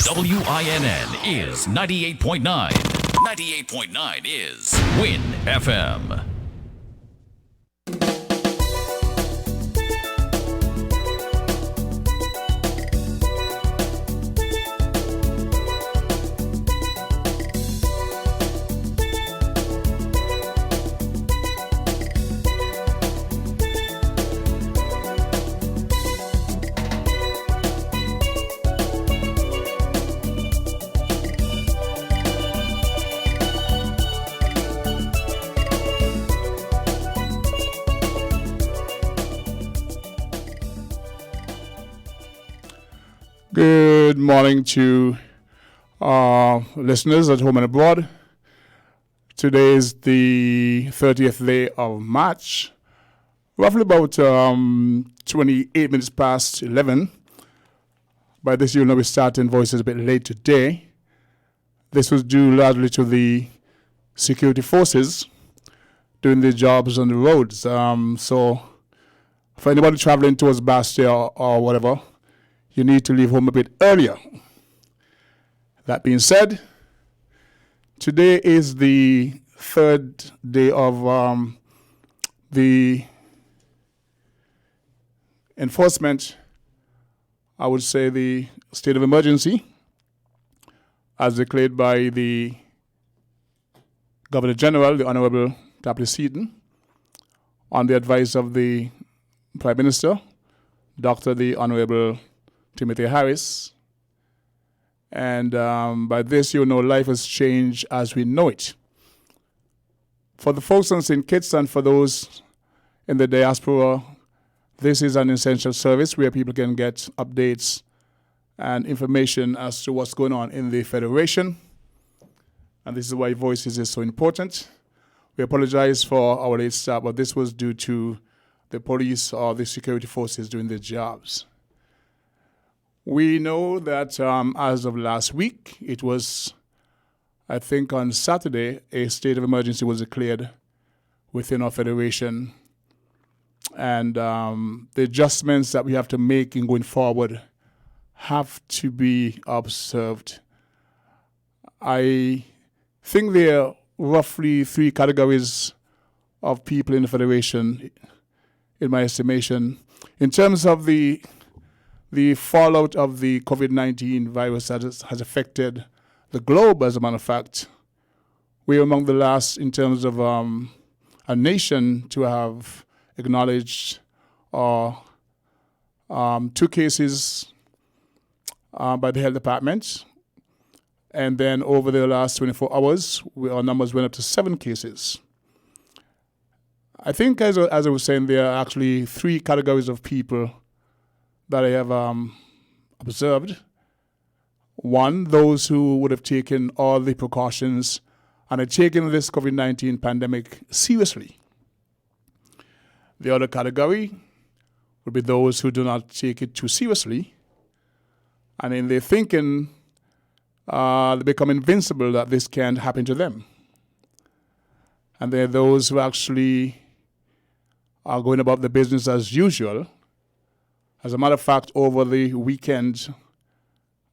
WINN is 98.9. 98.9 is Winnfm. Good morning to listeners at home and abroad. Today is the 30th day of March, roughly about 28 minutes past 11. By this, you'll know we're starting Voices a bit late today. This was due largely to the security forces doing their jobs on the roads. So for anybody traveling towards Bastia or whatever, you need to leave home a bit earlier. That being said, today is the third day of the enforcement, I would say the state of emergency, as declared by the Governor General, the Honorable Tapley Seaton, on the advice of the Prime Minister, Dr. the Honorable Timothy Harris. And by this, you know, life has changed as we know it. For the folks on St. Kitts and for those in the diaspora, this is an essential service where people can get updates and information as to what's going on in the Federation. And this is why Voices is so important. We apologize for our late start, but this was due to the police or the security forces doing their jobs. We know that as of last week, it was, I think on Saturday, a state of emergency was declared within our federation. And the adjustments that we have to make in going forward have to be observed. I think there are roughly three categories of people in the federation, in my estimation. In terms of the fallout of the COVID-19 virus that has affected the globe, as a matter of fact, we're among the last in terms of a nation to have acknowledged 2 cases by the health department. And then over the last 24 hours, our numbers went up to 7 cases. I think, as I was saying, there are actually 3 categories of people that I have observed. One, those who would have taken all the precautions and had taken this COVID-19 pandemic seriously. The other category would be those who do not take it too seriously, and in their thinking, they become invincible that this can't happen to them. And there are those who actually are going about the business as usual. As a matter of fact, over the weekend,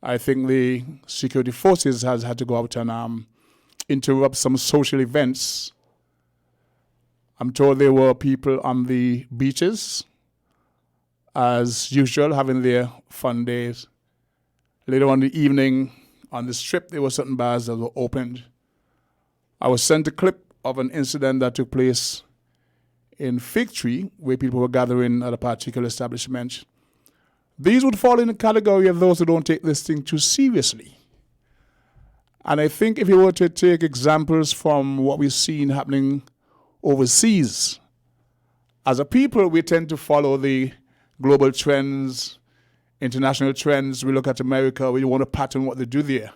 I think the security forces has had to go out and interrupt some social events. I'm told there were people on the beaches, as usual, having their fun days. Later on in the evening, on the strip, there were certain bars that were opened. I was sent a clip of an incident that took place in Fig Tree, where people were gathering at a particular establishment. These would fall in the category of those who don't take this thing too seriously. And I think if you were to take examples from what we've seen happening overseas, as a people, we tend to follow the global trends, international trends. We look at America, we want to pattern what they do there.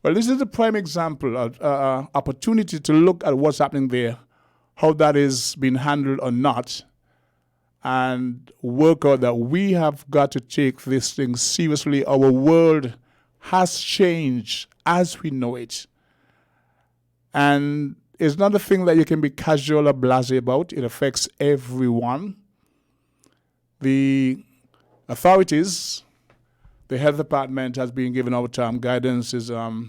Well, this is a prime example of opportunity to look at what's happening there, how that is being handled or not, and work out that we have got to take this thing seriously. Our world has changed as we know it. And it's not a thing that you can be casual or blasé about. It affects everyone. The authorities, the health department has been given out guidance. Is the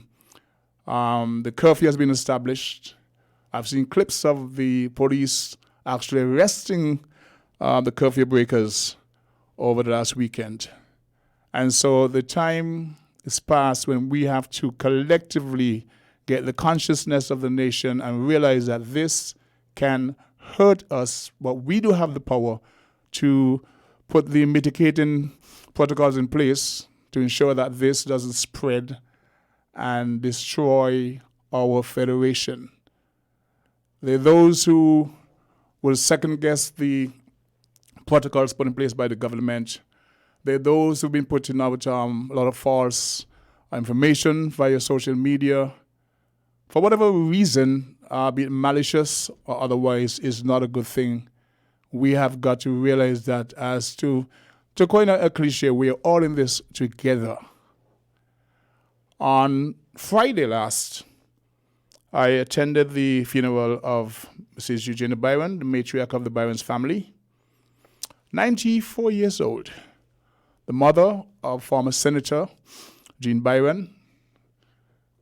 curfew has been established. I've seen clips of the police actually arresting the curfew breakers over the last weekend. And so the time is past when we have to collectively get the consciousness of the nation and realize that this can hurt us, but we do have the power to put the mitigating protocols in place to ensure that this doesn't spread and destroy our federation. There are those who will second guess the protocols put in place by the government. There are those who've been putting out a lot of false information via social media. For whatever reason, be it malicious or otherwise, is not a good thing. We have got to realize that, as to coin a cliche, we are all in this together. On Friday last, I attended the funeral of Mrs. Eugenia Byron, the matriarch of the Byron's family, 94 years old, the mother of former Senator Jean Byron,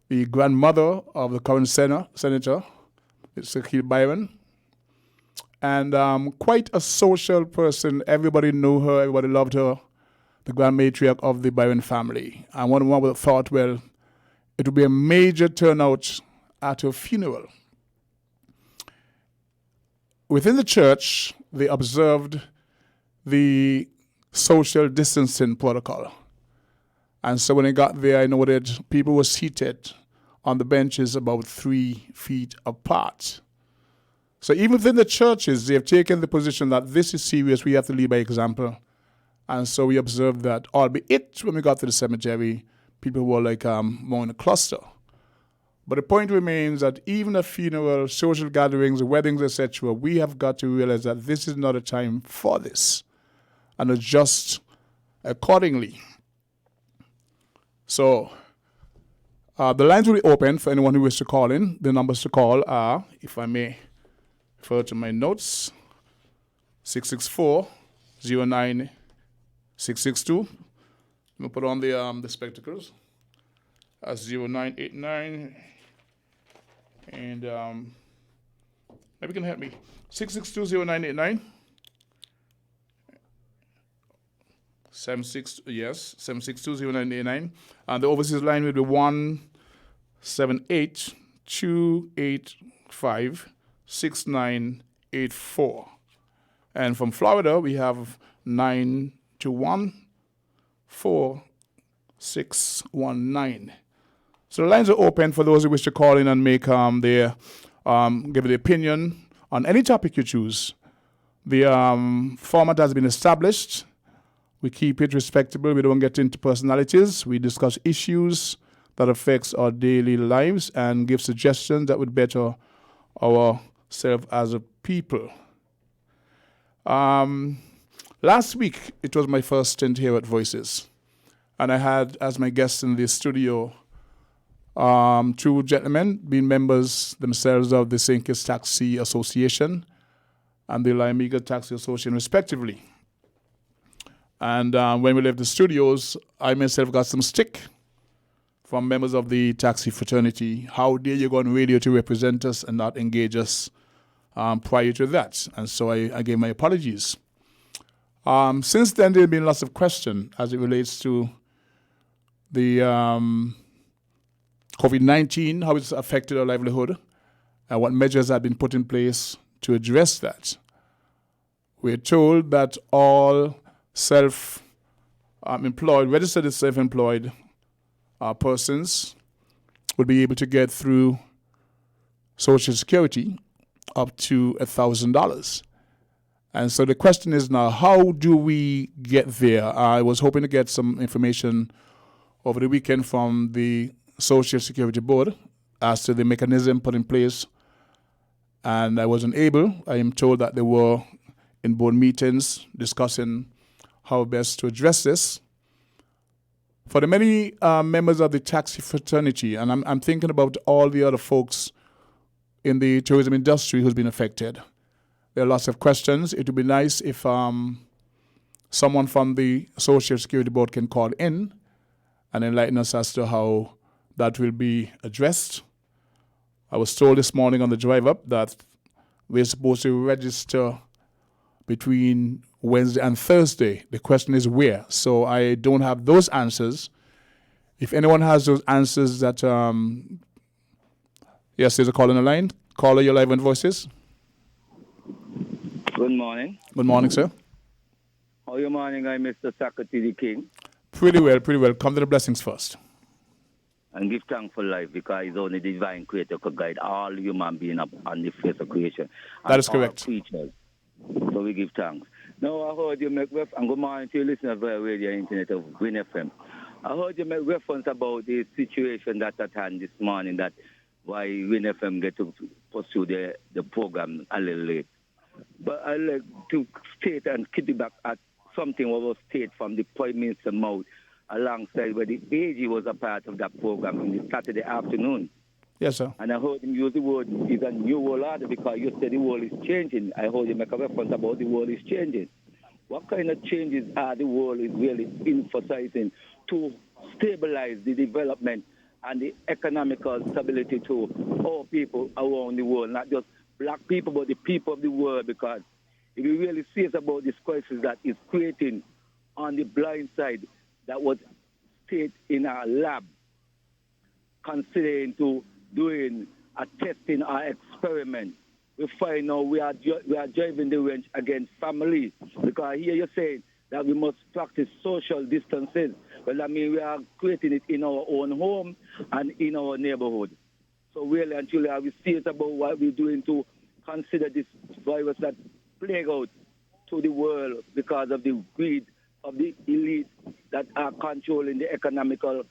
the grandmother of the current Senator, Socrates Byron, and quite a social person. Everybody knew her, everybody loved her, the grand matriarch of the Byron family. And one would have thought, well, it would be a major turnout at her funeral. Within the church, they observed the social distancing protocol. And so when I got there, I noted people were seated on the benches about 3 feet apart. So even within the churches, they have taken the position that this is serious, we have to lead by example. And so we observed that, albeit when we got to the cemetery, people were more in a cluster. But the point remains that even at funeral, social gatherings, weddings, etc., we have got to realize that this is not a time for this and adjust accordingly. So the lines will be open for anyone who wishes to call in. The numbers to call are, if I may refer to my notes, 664-09-662. Let me put on the spectacles. 0989. And maybe you can help me. 662-0989. 762-0989. And the overseas line will be 178-285-6984. And from Florida, we have 921-4619. So the lines are open for those who wish to call in and make give their opinion on any topic you choose. The format has been established. We keep it respectable. We don't get into personalities. We discuss issues that affects our daily lives and give suggestions that would better ourselves as a people. Last week, it was my first stint here at Voices. And I had as my guests in the studio 2 gentlemen, being members themselves of the St. Kitts Taxi Association and the Lymega Taxi Association, respectively. And when we left the studios, I myself got some stick from members of the taxi fraternity. How dare you go on radio to represent us and not engage us prior to that? And so I gave my apologies. Since then, there have been lots of questions as it relates to the COVID-19, how it's affected our livelihood, and what measures have been put in place to address that. We're told that all self-employed, registered as self-employed persons will be able to get through Social Security up to $1,000. And so the question is now, how do we get there? I was hoping to get some information over the weekend from the Social Security Board as to the mechanism put in place, and I wasn't able. I am told that they were in board meetings discussing how best to address this. For the many members of the taxi fraternity, and I'm thinking about all the other folks in the tourism industry who's been affected, there are lots of questions. It would be nice if someone from the Social Security Board can call in and enlighten us as to how that will be addressed. I was told this morning on the drive up that we're supposed to register between Wednesday and Thursday. The question is where. So I don't have those answers. If anyone has those answers that, yes, there's a call on the line. Caller, you're live on Voices. Good morning. Good morning, sir. How your morning, I Mr. Socrates the King. Pretty well, pretty well. Come to the blessings first. And give thanks for life because it's only the divine creator could guide all human beings up on the face of creation. That is correct. All creatures. So we give thanks. Now I heard you make reference, and good morning to you listeners via radio and internet of Winnfm. I heard you make reference about the situation that at hand this morning, that why Winnfm get to pursue the program a little late. But I'd like to state and keep back at something what was stated from the Prime Minister's mouth alongside where the AG was a part of that program on the Saturday afternoon. Yes, sir. And I heard him use the word, is a new world order because you said the world is changing. I heard you make a reference about the world is changing. What kind of changes are the world is really emphasizing to stabilize the development and the economical stability to all people around the world, not just black people, but the people of the world, because if you really see about this crisis that is creating on the blind side that was stayed in our lab, considering to doing a testing or experiment, we find now we are driving the range against family, because here you're saying that we must practice social distances. Well, I mean, we are creating it in our own home and in our neighborhood. So really and truly, we see it about what we're doing to consider this virus that plague out to the world because of the greed of the elite that are controlling the economical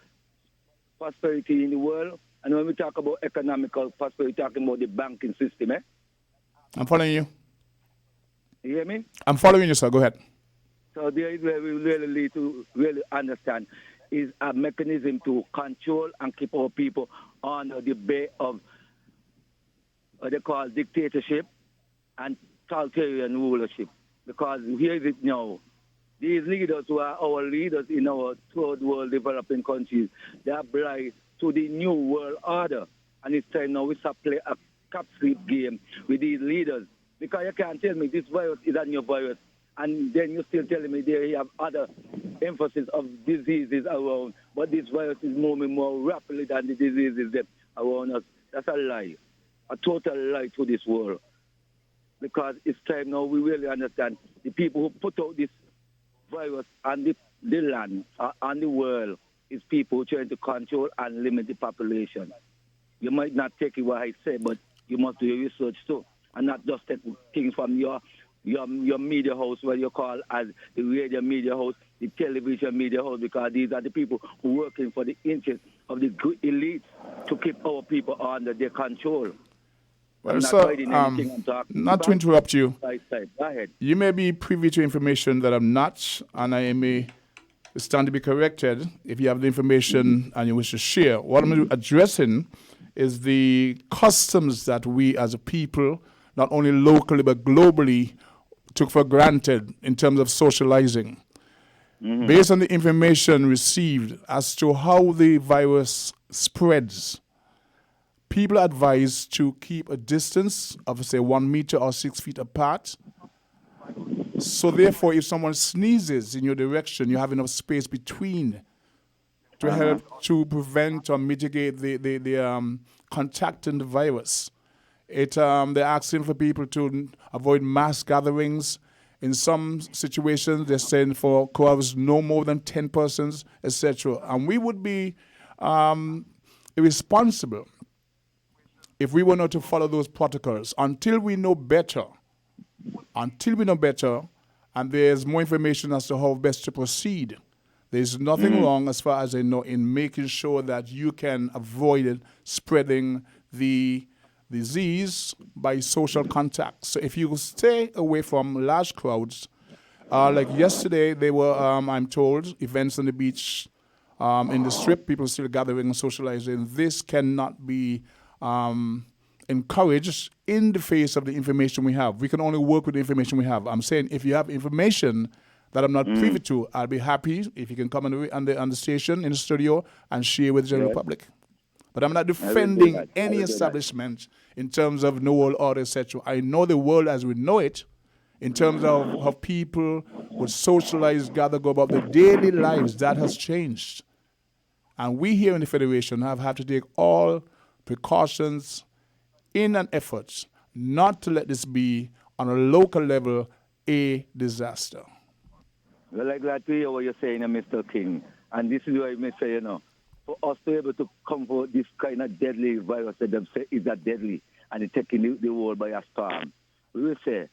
prosperity in the world. And when we talk about economical prosperity, we're talking about the banking system, eh? I'm following you. You hear me? I'm following you, sir. Go ahead. So there is where we really need to really understand is a mechanism to control and keep our people under the bay of what they call dictatorship and totalitarian rulership. Because here is it now. These leaders who are our leaders in our third world developing countries, they are blind to the new world order. And it's time now we start play a cap sleep game with these leaders. Because you can't tell me this virus is a new virus, and then you're still telling me they have other emphasis of diseases around, but this virus is moving more rapidly than the diseases that around us. That's a lie, a total lie to this world. Because it's time now we really understand the people who put out this virus on the land, on the world, is people who trying to control and limit the population. You might not take it what I say, but you must do your research too, and not just take things from your media house, what you call as the radio media house, the television media house, because these are the people who are working for the interests of the elite to keep our people under their control. Well, sir, not to interrupt you, Go ahead. you may be privy to information that I'm not, and I may stand to be corrected if you have the information and you wish to share. What I'm addressing is the customs that we as a people, not only locally but globally, took for granted in terms of socializing. Mm-hmm. Based on the information received as to how the virus spreads, people are advised to keep a distance of, say, 1 meter or 6 feet apart. So therefore, if someone sneezes in your direction, you have enough space between to help to prevent or mitigate the contacting the virus. They're asking for people to avoid mass gatherings. In some situations, they're saying for crowds no more than 10 persons, etc. And we would be irresponsible if we were not to follow those protocols until we know better. And there's more information as to how best to proceed. There's nothing wrong, as far as I know, in making sure that you can avoid spreading the disease by social contact. So if you stay away from large crowds, like yesterday, there were, I'm told, events on the beach, in the strip, people still gathering and socializing. This cannot be encouraged in the face of the information we have. We can only work with the information we have. I'm saying if you have information that I'm not privy to, I'll be happy if you can come on the station, in the studio, and share with the general public. But I'm not defending any establishment in terms of New World Order, etc. I know the world as we know it, in terms of how people would socialize, gather, go about their daily lives. That has changed. And we here in the Federation have had to take all precautions in an effort not to let this be, on a local level, a disaster. Well, I'm glad to hear what you're saying, Mr. King. And this is what I may say, for us to be able to comfort this kind of deadly virus that them say is that deadly, and it's taking the world by a storm, we will say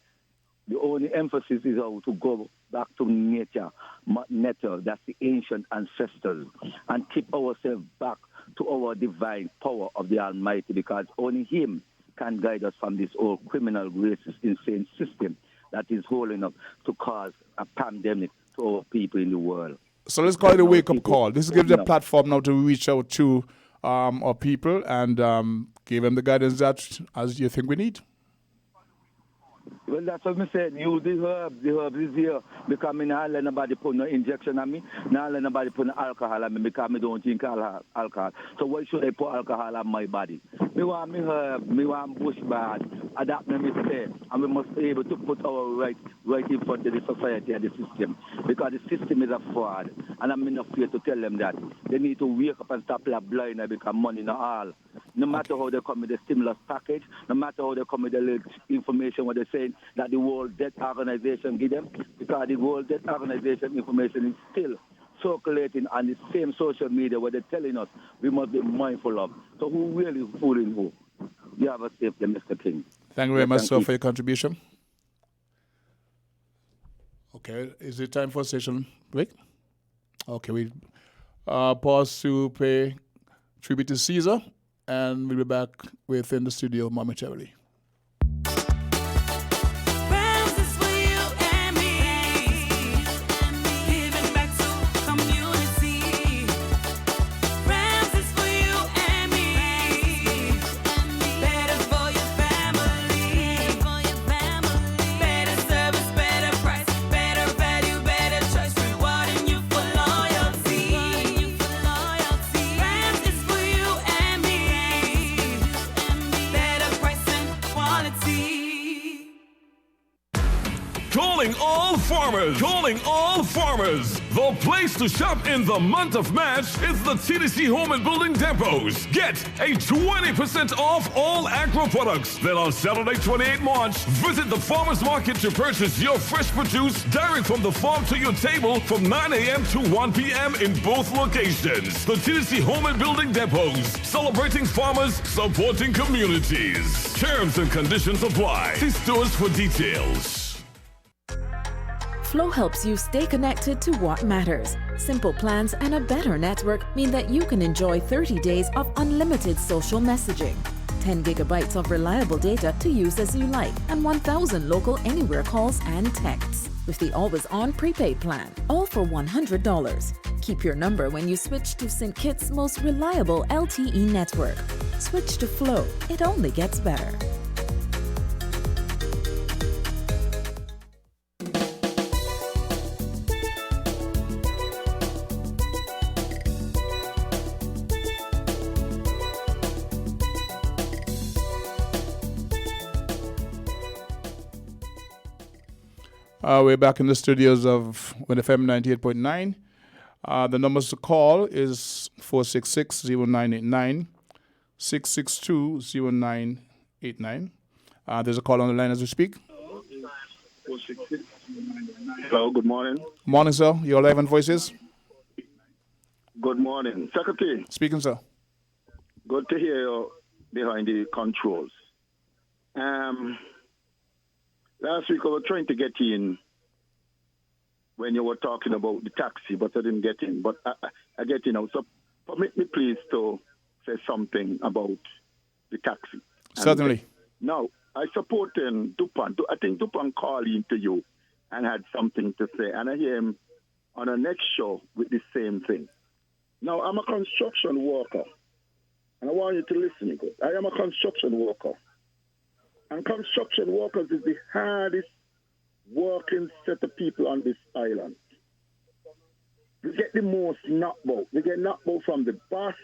the only emphasis is how to go back to nature, that's the ancient ancestors, and keep ourselves back to our divine power of the Almighty, because only Him can guide us from this old criminal, racist, insane system that is holding up to cause a pandemic to our people in the world. So let's call it a wake-up call. This gives a platform now to reach out to our people and give them the guidance that as you think we need. Well, that's what I said. Use the herb. The herb is here. Because I don't let nobody put no injection on me. I don't let nobody put no alcohol on me because I don't drink alcohol. So why should I put alcohol on my body? I want me herb. I want bush bath. Adapt me say. And we must be able to put our right in front of the society and the system. Because the system is a fraud. And I'm not afraid to tell them that. They need to wake up and stop like blind and become money not all. No matter how they come with the stimulus package, no matter how they come with the little information what they're saying that the World Debt Organization give them, because the World Debt Organization information is still circulating on the same social media where they're telling us we must be mindful of. So who really fooling who? You have a safe day, Mr. King. Thank you very much, sir, for your contribution. Okay, is it time for a session break? Okay, we pause to pay tribute to Caesar, and we'll be back within the studio momentarily. Calling all farmers. The place to shop in the month of March is the TDC Home and Building Depots. Get a 20% off all agro products. Then on Saturday, 28 March, visit the farmers market to purchase your fresh produce direct from the farm to your table from 9 a.m. to 1 p.m. in both locations. The TDC Home and Building Depots, celebrating farmers, supporting communities. Terms and conditions apply. See stores for details. Flow helps you stay connected to what matters. Simple plans and a better network mean that you can enjoy 30 days of unlimited social messaging, 10 gigabytes of reliable data to use as you like, and 1,000 local anywhere calls and texts with the always-on prepaid plan, all for $100. Keep your number when you switch to St. Kitts' most reliable LTE network. Switch to Flow. It only gets better. We're back in the studios of Winnfm 98.9. The numbers to call is 466-0989, 662-0989. There's a call on the line as we speak. Hello, good morning. Morning, sir. You're live on Voices. Good morning. Secretary. Speaking, sir. Good to hear you behind the controls. Last week I was trying to get in when you were talking about the taxi, but I didn't get in. But I get in now. So permit me please to say something about the taxi. Certainly. Now, I support Dupont. I think Dupont called into you and had something to say. And I hear him on the next show with the same thing. Now, I'm a construction worker. And I want you to listen good. I am a construction worker. And construction workers is the hardest working set of people on this island. We get the most knocked out. We get knocked out from the boss.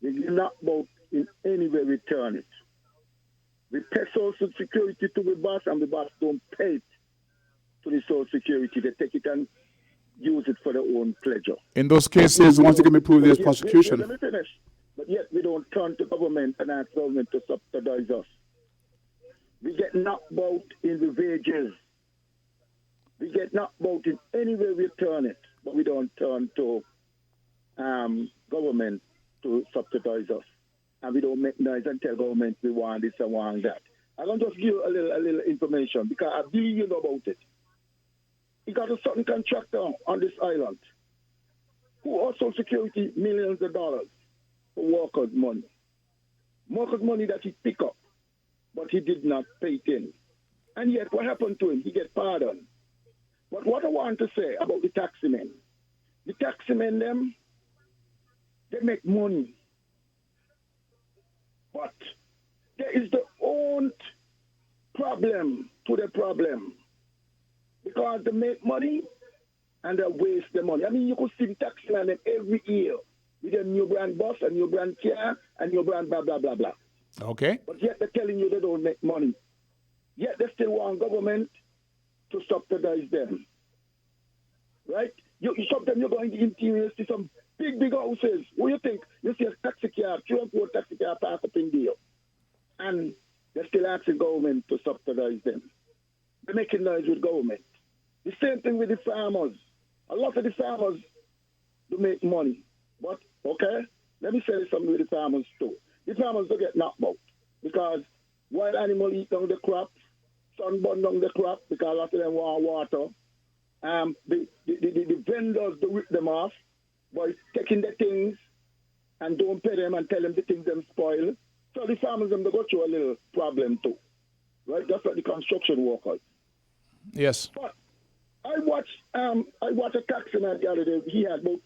We get knocked out in any way we turn it. We pay social security to the boss, and the boss don't pay it to the social security. They take it and use it for their own pleasure. In those cases, once it can be proved, there's prosecution. Let me finish. But yet we don't turn to government and ask government to subsidize us. We get knocked out in the wages. We get knocked out in any way we turn it, but we don't turn to government to subsidize us. And we don't make noise and tell government we want this and want that. I'm going to just give you a little information because I believe you know about it. He got a certain contractor on this island who owes Social Security millions of dollars for workers' money. Workers' money that he picked up, but he did not pay it in. And yet, what happened to him? He get pardoned. But what I want to say about the taximen, them, they make money. But there is the own problem to the problem. Because they make money and they waste the money. I mean, you could see the taximen every year with a new brand bus, a new brand car, and new brand blah, blah, blah, blah. Okay. But yet they're telling you they don't make money. Yet they still want government to subsidize them. Right? Sometimes you go in the interior, you see some big houses. What do you think? You see a taxi car, 3 or 4 taxi car parked up in there. And they're still asking government to subsidize them. They're making noise with government. The same thing with the farmers. A lot of the farmers do make money. But, okay, let me say something with the farmers too. The farmers do get knocked out because wild animals eat down the crop, sun burn down the crop because a lot of them want water. The vendors do rip them off by taking the things and don't pay them and tell them the things them spoil. So the farmers them they go through a little problem too. Right? That's like the construction workers. Yes. But I watched a taximan the other day. He had about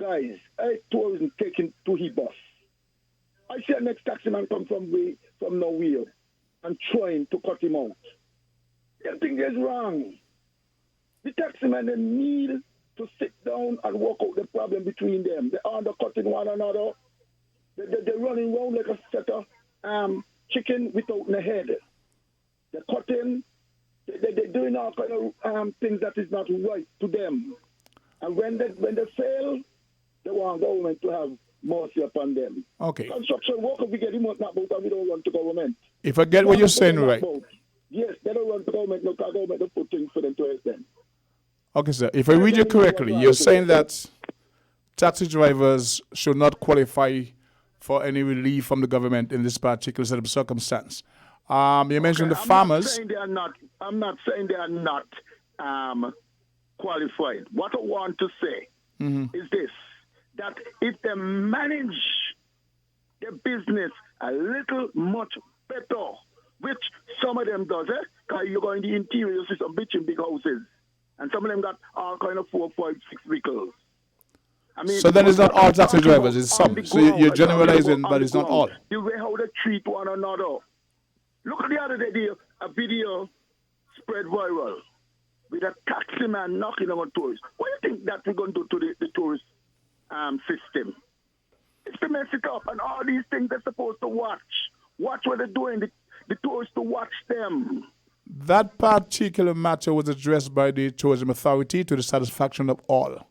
8 tourists taken to his bus. I see a next taximan come from nowhere and trying to cut him out. I think is wrong. The taximen they need to sit down and work out the problem between them. They're undercutting one another. They're running around like a set of chicken without a head. They're cutting. They're doing all kind of things that is not right to them. And when they fail, they want government to have mercy upon them. Okay. Construction workers, we get him not about and we don't run to government. If I get what you're saying right. Yes, they don't run to government, no, because government don't put things for them to help them. Okay, sir. If I read you correctly, you're saying that taxi drivers should not qualify for any relief from the government in this particular set of circumstance. You mentioned the farmers. I'm not saying they are not qualified. What I want to say is this, that if they manage their business a little much better, which some of them does, because you go in the interior, you see some bitching big houses, and some of them got all kind of 4, 5, 6 vehicles. I mean, so then it's not all taxi drivers, it's some. So you're generalizing, but it's not all. The way how they treat one another. Look at the other day, a video spread viral with a taxi man knocking on a tourist. What do you think that we're going to do to the tourist system? It's to mess it up, and all these things they're supposed to watch. Watch what they're doing, the tourists to watch them. That particular matter was addressed by the tourism authority to the satisfaction of all.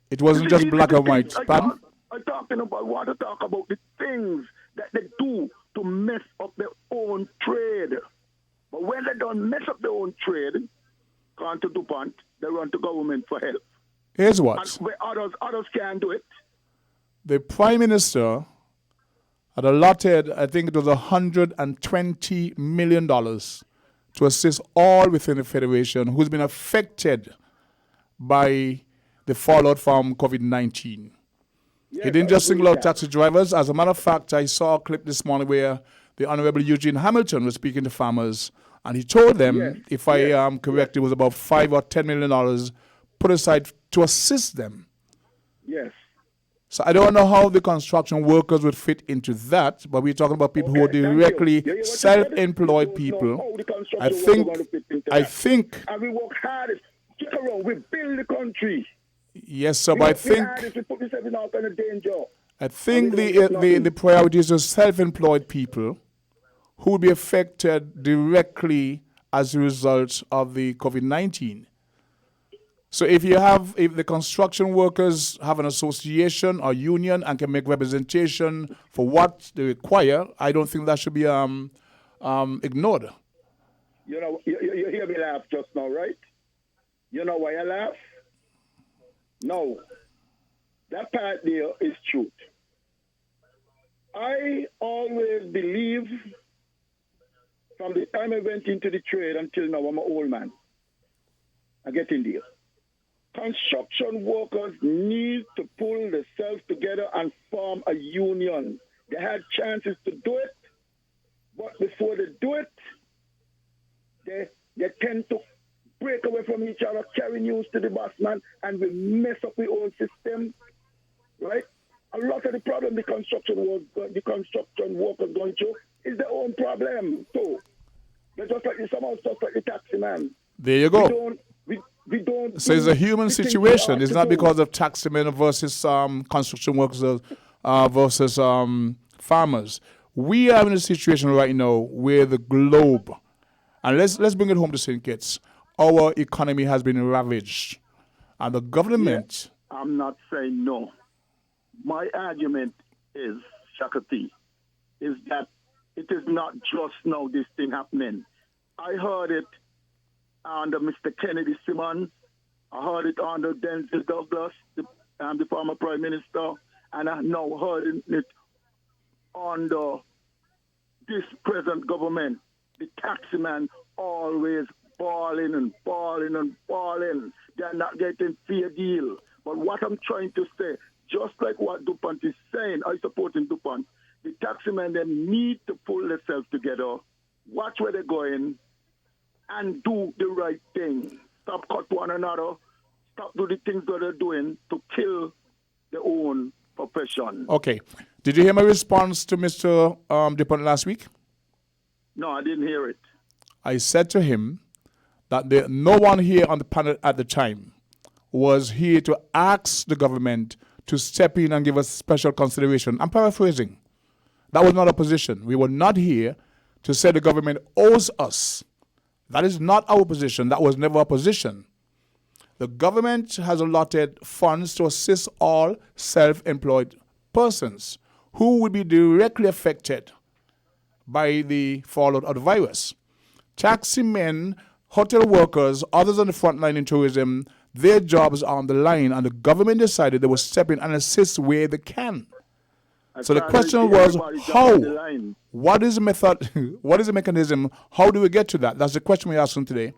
It wasn't just black and white. I want to talk about the things that they do to mess up their own trade. But when they don't mess up their own trade, gone to DuPont, they run to government for help. Here's what. And where others can't do it. The Prime Minister had allotted, I think it was $120 million to assist all within the Federation who's been affected by the fallout from COVID-19. Yes, He didn't just single out taxi drivers. As a matter of fact, I saw a clip this morning where the Honorable Eugene Hamilton was speaking to farmers, and he told them, if I am correct, it was about $5 or $10 million put aside to assist them. Yes. So I don't know how the construction workers would fit into that, but we're talking about people who are directly self-employed people. I think, and we work hard. Check around, we build the country. Yes, sir, but we put ourselves in all kind of danger. I think the priority is the self-employed people who will be affected directly as a result of the COVID-19. So if the construction workers have an association or union and can make representation for what they require, I don't think that should be ignored. You know, you hear me laugh just now, right? You know why I laugh? No. That part there is truth. I always believe from the time I went into the trade until now, I'm an old man. I get in there. Construction workers need to pull themselves together and form a union. They had chances to do it, but before they do it, they tend to break away from each other, carry news to the boss man, and we mess up the old system, right? A lot of the problem the construction workers going through is their own problem too. They're just like the taxi man. There you go. We don't. So it's a human situation. It's not because of taxmen versus construction workers versus farmers. We are in a situation right now where the globe, and let's bring it home to St. Kitts, our economy has been ravaged, and the government. Yeah, I'm not saying no. My argument is, Socrates, is that it is not just now this thing happening. I heard it under Mr. Kennedy Simmons. I heard it under Denzel Douglas, the former Prime Minister, and I now heard it under this present government. The taxman always balling and balling and balling. They're not getting fair deal. But what I'm trying to say, just like what DuPont is saying, I support in DuPont, the taxmen, they need to pull themselves together, watch where they're going, and do the right thing. Stop cut one another. Stop do the things that they're doing to kill their own profession. Okay. Did you hear my response to Mr. DuPont last week? No, I didn't hear it. I said to him that no one here on the panel at the time was here to ask the government to step in and give us special consideration. I'm paraphrasing. That was not a position. We were not here to say the government owes us. That is not our position. That was never a position. The government has allotted funds to assist all self-employed persons who would be directly affected by the fallout of the virus. Taximen, hotel workers, others on the front line in tourism, their jobs are on the line, and the government decided they would step in and assist where they can. So the question was, how? What is the method? What is the mechanism? How do we get to that? That's the question we're asking today.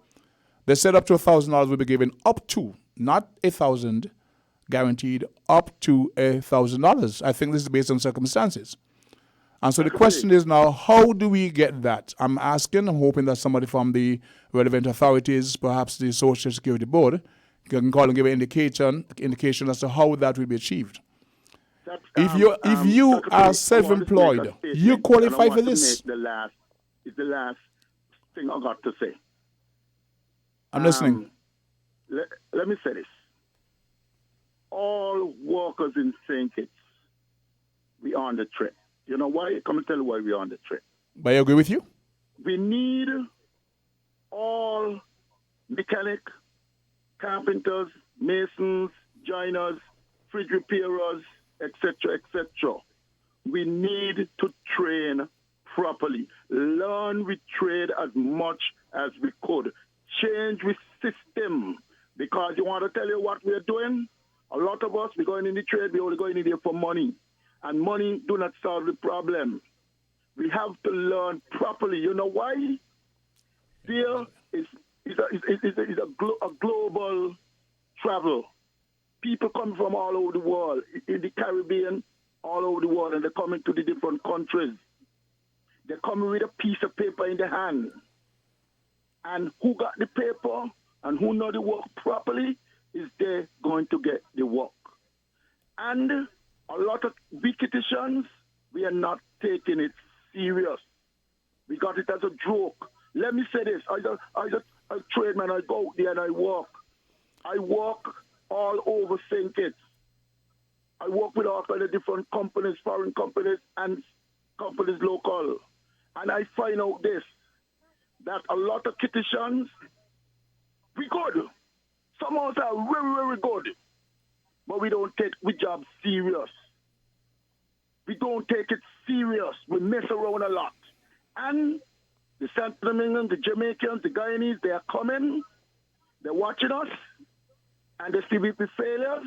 They said up to $1,000 will be given, up to, not $1,000 guaranteed, up to $1,000. I think this is based on circumstances. And so the question is now, how do we get that? I'm hoping that somebody from the relevant authorities, perhaps the Social Security Board, can call and give an indication as to how that will be achieved. If you are self-employed, you qualify for this. It's the last thing I got to say. I'm listening. Let me say this. All workers in St. Kitts, we are on the trip. You know why? Come and tell you why we are on the trip. But I agree with you. We need all mechanic, carpenters, masons, joiners, fridge repairers, etc., etc. We need to train properly. Learn we trade as much as we could. Change with system. Because you want to tell you what we're doing? A lot of us, we're going in the trade, we're only going in there for money. And money do not solve the problem. We have to learn properly. You know why? There is a global travel. People come from all over the world, in the Caribbean, all over the world, and they're coming to the different countries. They're coming with a piece of paper in their hand. And who got the paper and who know the work properly is they going to get the work. And a lot of wicketitions, we are not taking it serious. We got it as a joke. Let me say this. I trade, man. I go out there and I walk. I walk all over St. Kitts. I work with all kind of different companies, foreign companies, and companies local. And I find out this, that a lot of kittitions, we good. Some of us are very, very good. But we don't take we job serious. We don't take it serious. We mess around a lot. And the St. Dominguez, the Jamaicans, the Guyanese, they are coming. They're watching us. And they see we be failures.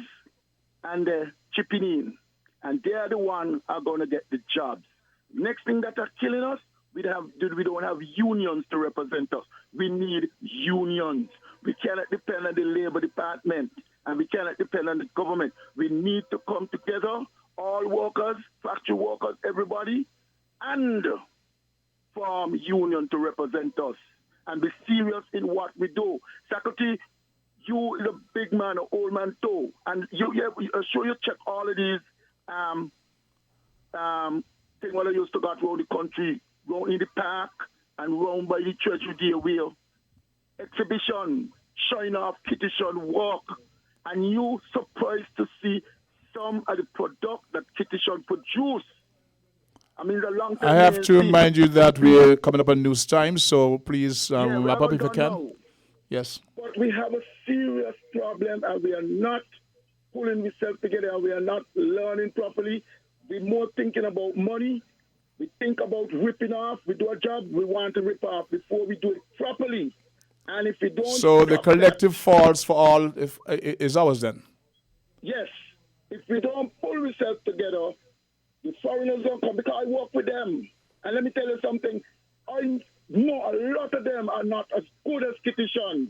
And they're chipping in. And they are the ones who are going to get the jobs. Next thing that are killing us, we don't have unions to represent us. We need unions. We cannot depend on the Labor Department. And we cannot depend on the government. We need to come together, all workers, factory workers, everybody, and form union to represent us and be serious in what we do. Socrates, you is a big man, an old man too, and I'm sure you check all of these things what I used to go around the country, round in the park and round by the Treasury Day wheel. Exhibition, showing off, kittition, walk, and you surprised to see some of the product that kittition produce. I mean, the long term. I have to remind you that we're coming up on news time, so please wrap up if you can. Now. Yes. But we have a serious problem, and we are not pulling ourselves together, and we are not learning properly. We're more thinking about money. We think about ripping off. We do a job, we want to rip off before we do it properly. And if we don't... So the collective faults for all is ours then? Yes. If we don't pull ourselves together, the foreigners don't come, because I work with them. And let me tell you something. I know a lot of them are not as good as kittitions,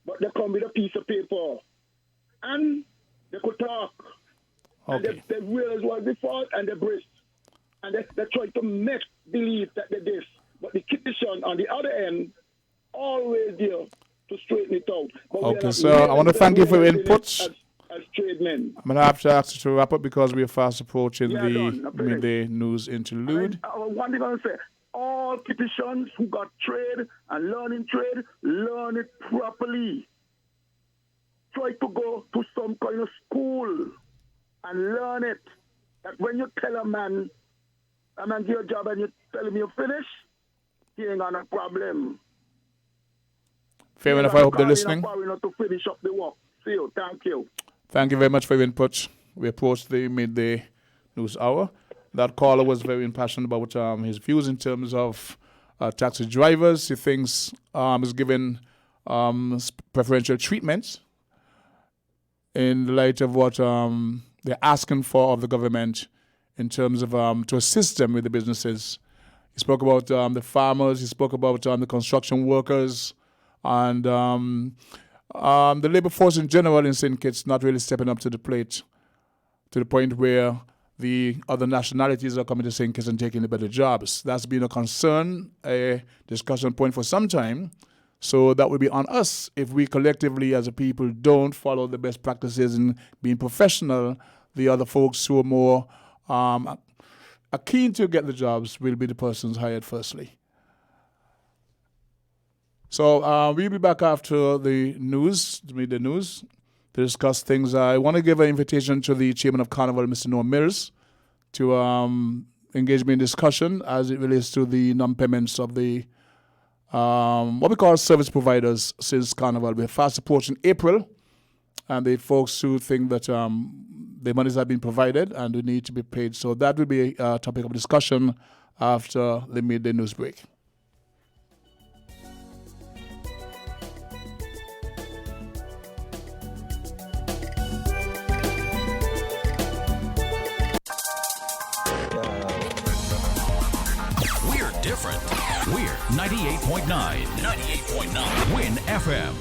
but they come with a piece of paper. And they could talk. Okay. And they realize what they fought and they breast. And they try to make believe that they're this. But the kittition on the other end, always there to straighten it out. But okay, so I want to thank you for your input. As trade men. I'm going to have to ask you to wrap up because we are fast approaching Yeah, the midday news interlude. One thing I want to say, all kittitions who got trade and learning trade, learn it properly. Try to go to some kind of school and learn it. That when you tell a man give you a job and you tell him you finish, he ain't got a problem. Fair enough, I hope they're listening. To finish up the work. See you. Thank you. Thank you very much for your input. We approached the midday news hour. That caller was very impassioned about his views in terms of taxi drivers. He thinks is given preferential treatment in the light of what they're asking for of the government in terms of to assist them with the businesses. He spoke about the farmers. He spoke about the construction workers and the labor force in general in St. Kitts not really stepping up to the plate to the point where the other nationalities are coming to St. Kitts and taking the better jobs. That's been a concern, a discussion point for some time. So that would be on us if we collectively as a people don't follow the best practices in being professional. The other folks who are more are keen to get the jobs will be the persons hired firstly. So we'll be back after the news, the midday news, to discuss things. I want to give an invitation to the chairman of Carnival, Mr. Noah Mills, to engage me in discussion as it relates to the non-payments of the what we call service providers since Carnival. We're fast approaching April, and the folks who think that the monies have been provided and they need to be paid. So that will be a topic of discussion after the midday news break. Different. We're 98.9. 98.9. Win FM.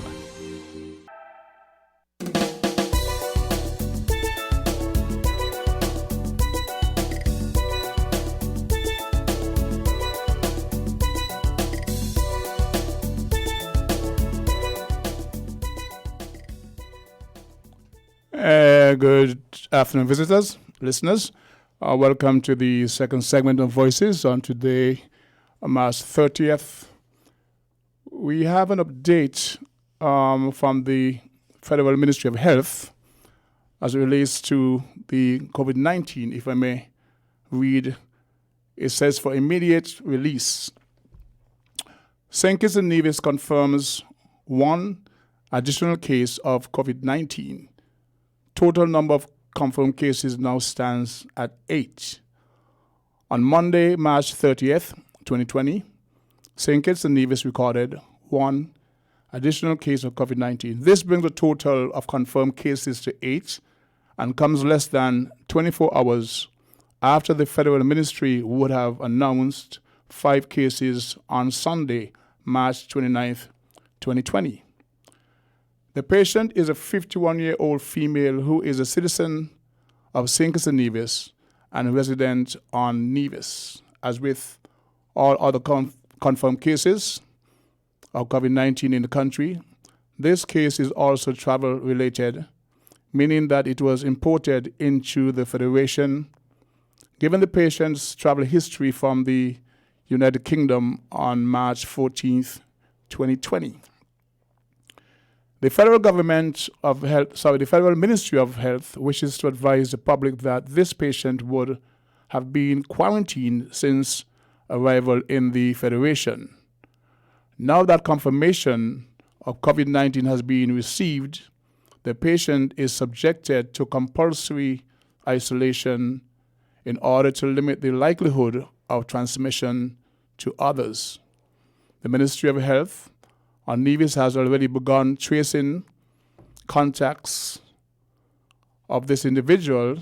Good afternoon, visitors. listeners. Welcome to the second segment of Voices on today, March 30th. We have an update from the Federal Ministry of Health as it relates to the COVID-19. If I may read, it says for immediate release, St. Kitts and Nevis confirms one additional case of COVID-19. Total number of confirmed cases now stands at 8. On Monday, March 30th, 2020, St. Kitts and Nevis recorded one additional case of COVID-19. This brings the total of confirmed cases to 8 and comes less than 24 hours after the federal ministry would have announced 5 cases on Sunday, March 29th, 2020. The patient is a 51-year-old female who is a citizen of St. Kitts and Nevis and a resident on Nevis. As with all other confirmed cases of COVID-19 in the country, this case is also travel-related, meaning that it was imported into the Federation. Given the patient's travel history from the United Kingdom on March 14th, 2020. The Federal Ministry of Health wishes to advise the public that this patient would have been quarantined since arrival in the Federation. Now that confirmation of COVID-19 has been received, the patient is subjected to compulsory isolation in order to limit the likelihood of transmission to others. The Ministry of Health on Nevis has already begun tracing contacts of this individual,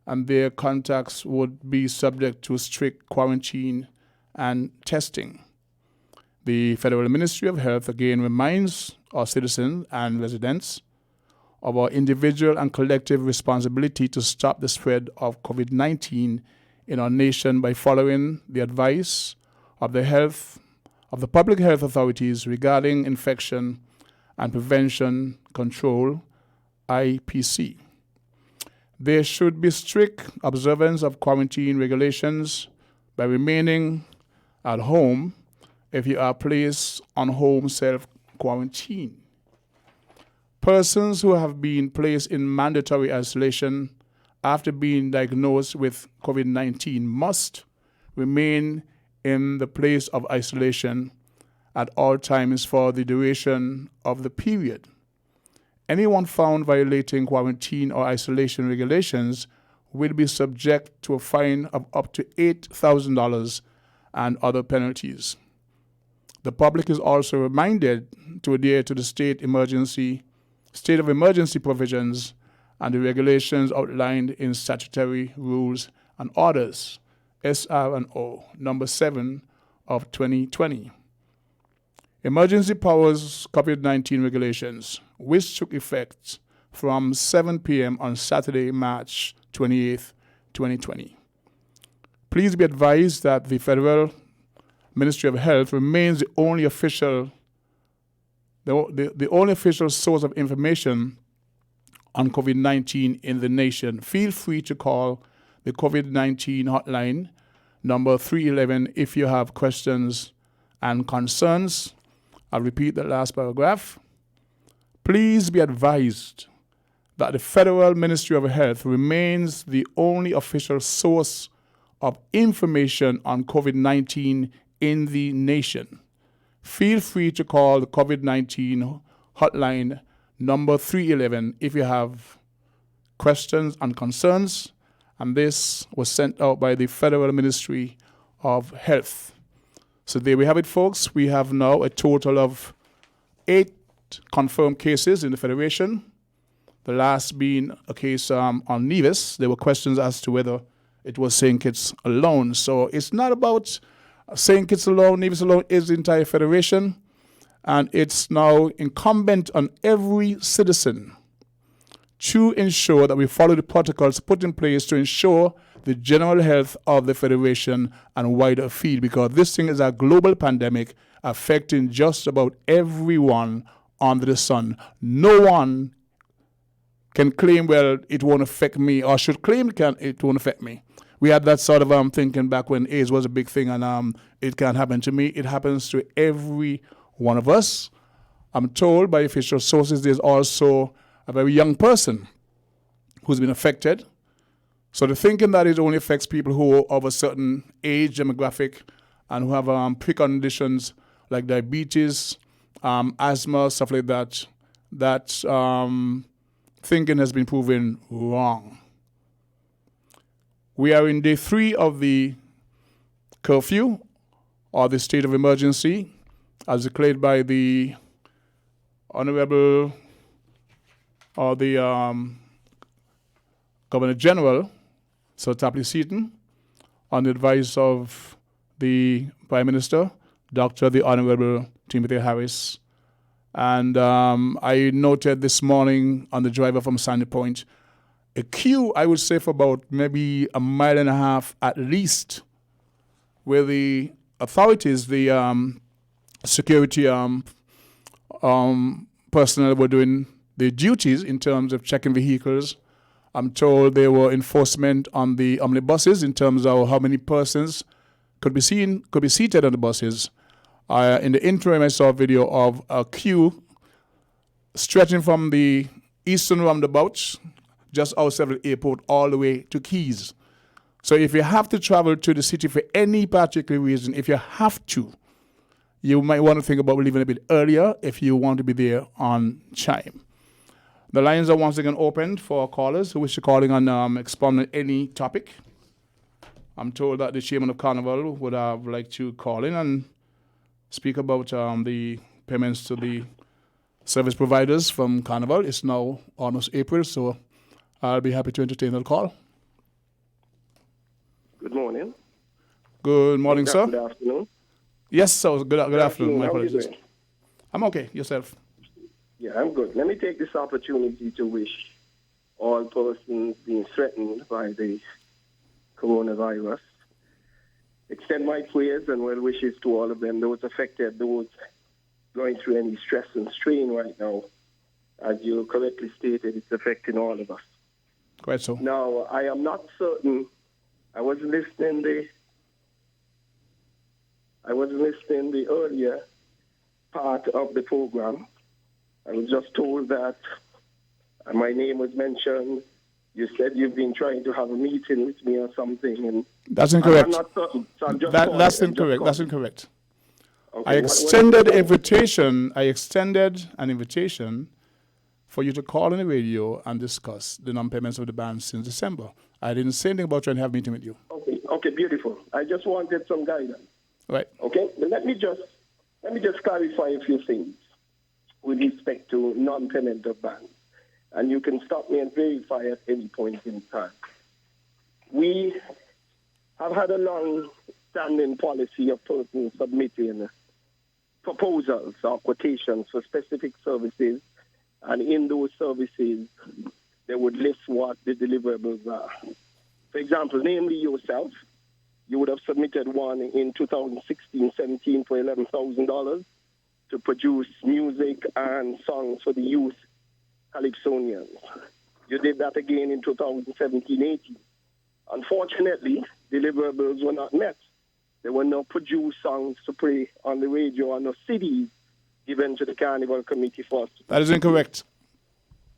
and their contacts would be subject to strict quarantine and testing. The Federal Ministry of Health again reminds our citizens and residents of our individual and collective responsibility to stop the spread of COVID-19 in our nation by following the advice of the public health authorities regarding infection and prevention control, IPC. There should be strict observance of quarantine regulations by remaining at home if you are placed on home self-quarantine. Persons who have been placed in mandatory isolation after being diagnosed with COVID-19 must remain in the place of isolation at all times for the duration of the period. Anyone found violating quarantine or isolation regulations will be subject to a fine of up to $8,000 and other penalties. The public is also reminded to adhere to the state of emergency provisions and the regulations outlined in statutory rules and orders, SR&O number 7 of 2020. Emergency powers COVID-19 regulations, which took effect from 7 p.m. on Saturday, March 28th, 2020. Please be advised that the Federal Ministry of Health remains the only official source of information on COVID-19 in the nation. Feel free to call the COVID-19 hotline, number 311, if you have questions and concerns. I'll repeat the last paragraph. Please be advised that the Federal Ministry of Health remains the only official source of information on COVID-19 in the nation. Feel free to call the COVID-19 hotline, number 311, if you have questions and concerns. And this was sent out by the Federal Ministry of Health. So there we have it, folks. We have now a total of 8 confirmed cases in the Federation. The last being a case on Nevis. There were questions as to whether it was St. Kitts alone. So it's not about St. Kitts alone. Nevis alone is the entire Federation. And it's now incumbent on every citizen to ensure that we follow the protocols put in place to ensure the general health of the Federation and wider field, because this thing is a global pandemic affecting just about everyone under the sun. No one can claim, well, it won't affect me, or should claim it won't affect me. We had that sort of thinking back when AIDS was a big thing, and it can't happen to me. It happens to every one of us. I'm told by official sources there's also a very young person who's been affected. So the thinking that it only affects people who are of a certain age demographic and who have preconditions like diabetes, asthma, stuff like that, that thinking has been proven wrong. We are in day 3 of the curfew, or the state of emergency, as declared by the Honorable, or the Governor General, Sir Tapley Seaton, on the advice of the Prime Minister, Dr. the Honorable Timothy Harris. And I noted this morning on the drive from Sandy Point, a queue, I would say, for about maybe a mile and a half at least, where the authorities, the security personnel were doing their duties in terms of checking vehicles. I'm told there were enforcement on the omnibuses in terms of how many persons could be seated on the buses. In the interim, I saw a video of a queue stretching from the eastern roundabout, just outside of the airport, all the way to Keys. So if you have to travel to the city for any particular reason, if you have to, you might want to think about leaving a bit earlier if you want to be there on time. The lines are once again opened for callers who wish to call in on expound any topic. I'm told that the chairman of Carnival would have liked to call in and speak about the payments to the service providers from Carnival. It's now almost April, so I'll be happy to entertain that call. Good morning. Good morning, sir. Good afternoon. Yes, sir. Good afternoon. My How are you apologies. doing? I'm okay. Yourself? Yeah, I'm good. Let me take this opportunity to wish all persons being threatened by the coronavirus, extend my prayers and well wishes to all of them, those affected, those going through any stress and strain right now. As you correctly stated, it's affecting all of us. Quite so. Now, I am not certain. I wasn't listening the earlier part of the program. I was just told that my name was mentioned. You said you've been trying to have a meeting with me or something, and That's incorrect. I'm not certain, so I'm just That's calling. incorrect. That's incorrect. Okay, I extended an invitation for you to call on the radio and discuss the non-payments of the band since December. I didn't say anything about trying to have a meeting with you. Okay, beautiful. I just wanted some guidance. Right. Okay, but let me just clarify a few things with respect to non-payment of bans, and you can stop me and verify at any point in time. We have had a long-standing policy of persons submitting proposals or quotations for specific services, and in those services, they would list what the deliverables are. For example, namely yourself, you would have submitted one in 2016-17 for $11,000 to produce music and songs for the youth Calypsonians. You did that again in 2017-18. Unfortunately, deliverables were not met. There were no produced songs to play on the radio or no CDs given to the Carnival Committee for us. That is incorrect.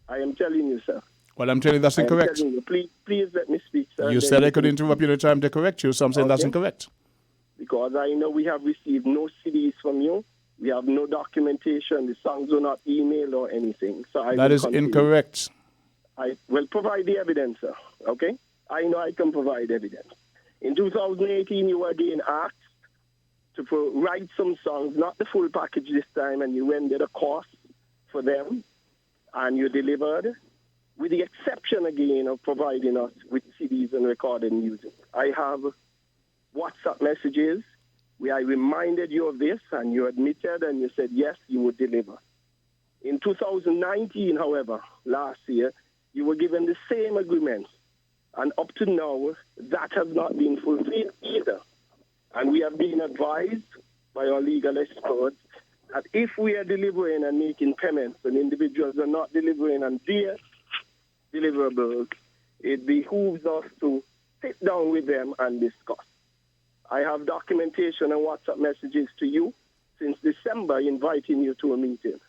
I am telling you, sir. Well, I'm telling you that's incorrect. You, please let me speak, sir. You said I could interrupt you at the time to correct you, so I'm saying that's incorrect. Because I know we have received no CDs from you. We have no documentation. The songs were not emailed or anything. So that is incorrect. I will provide the evidence, sir. Okay? I know I can provide evidence. In 2018, you were again asked to write some songs, not the full package this time, and you rendered a cost for them, and you delivered, with the exception again of providing us with CDs and recorded music. I have WhatsApp messages where I reminded you of this, and you admitted and you said, yes, you would deliver. In 2019, however, last year, you were given the same agreement, and up to now, that has not been fulfilled either. And we have been advised by our legal experts that if we are delivering and making payments and individuals are not delivering and there deliverables, it behooves us to sit down with them and discuss. I have documentation and WhatsApp messages to you since December inviting you to a meeting.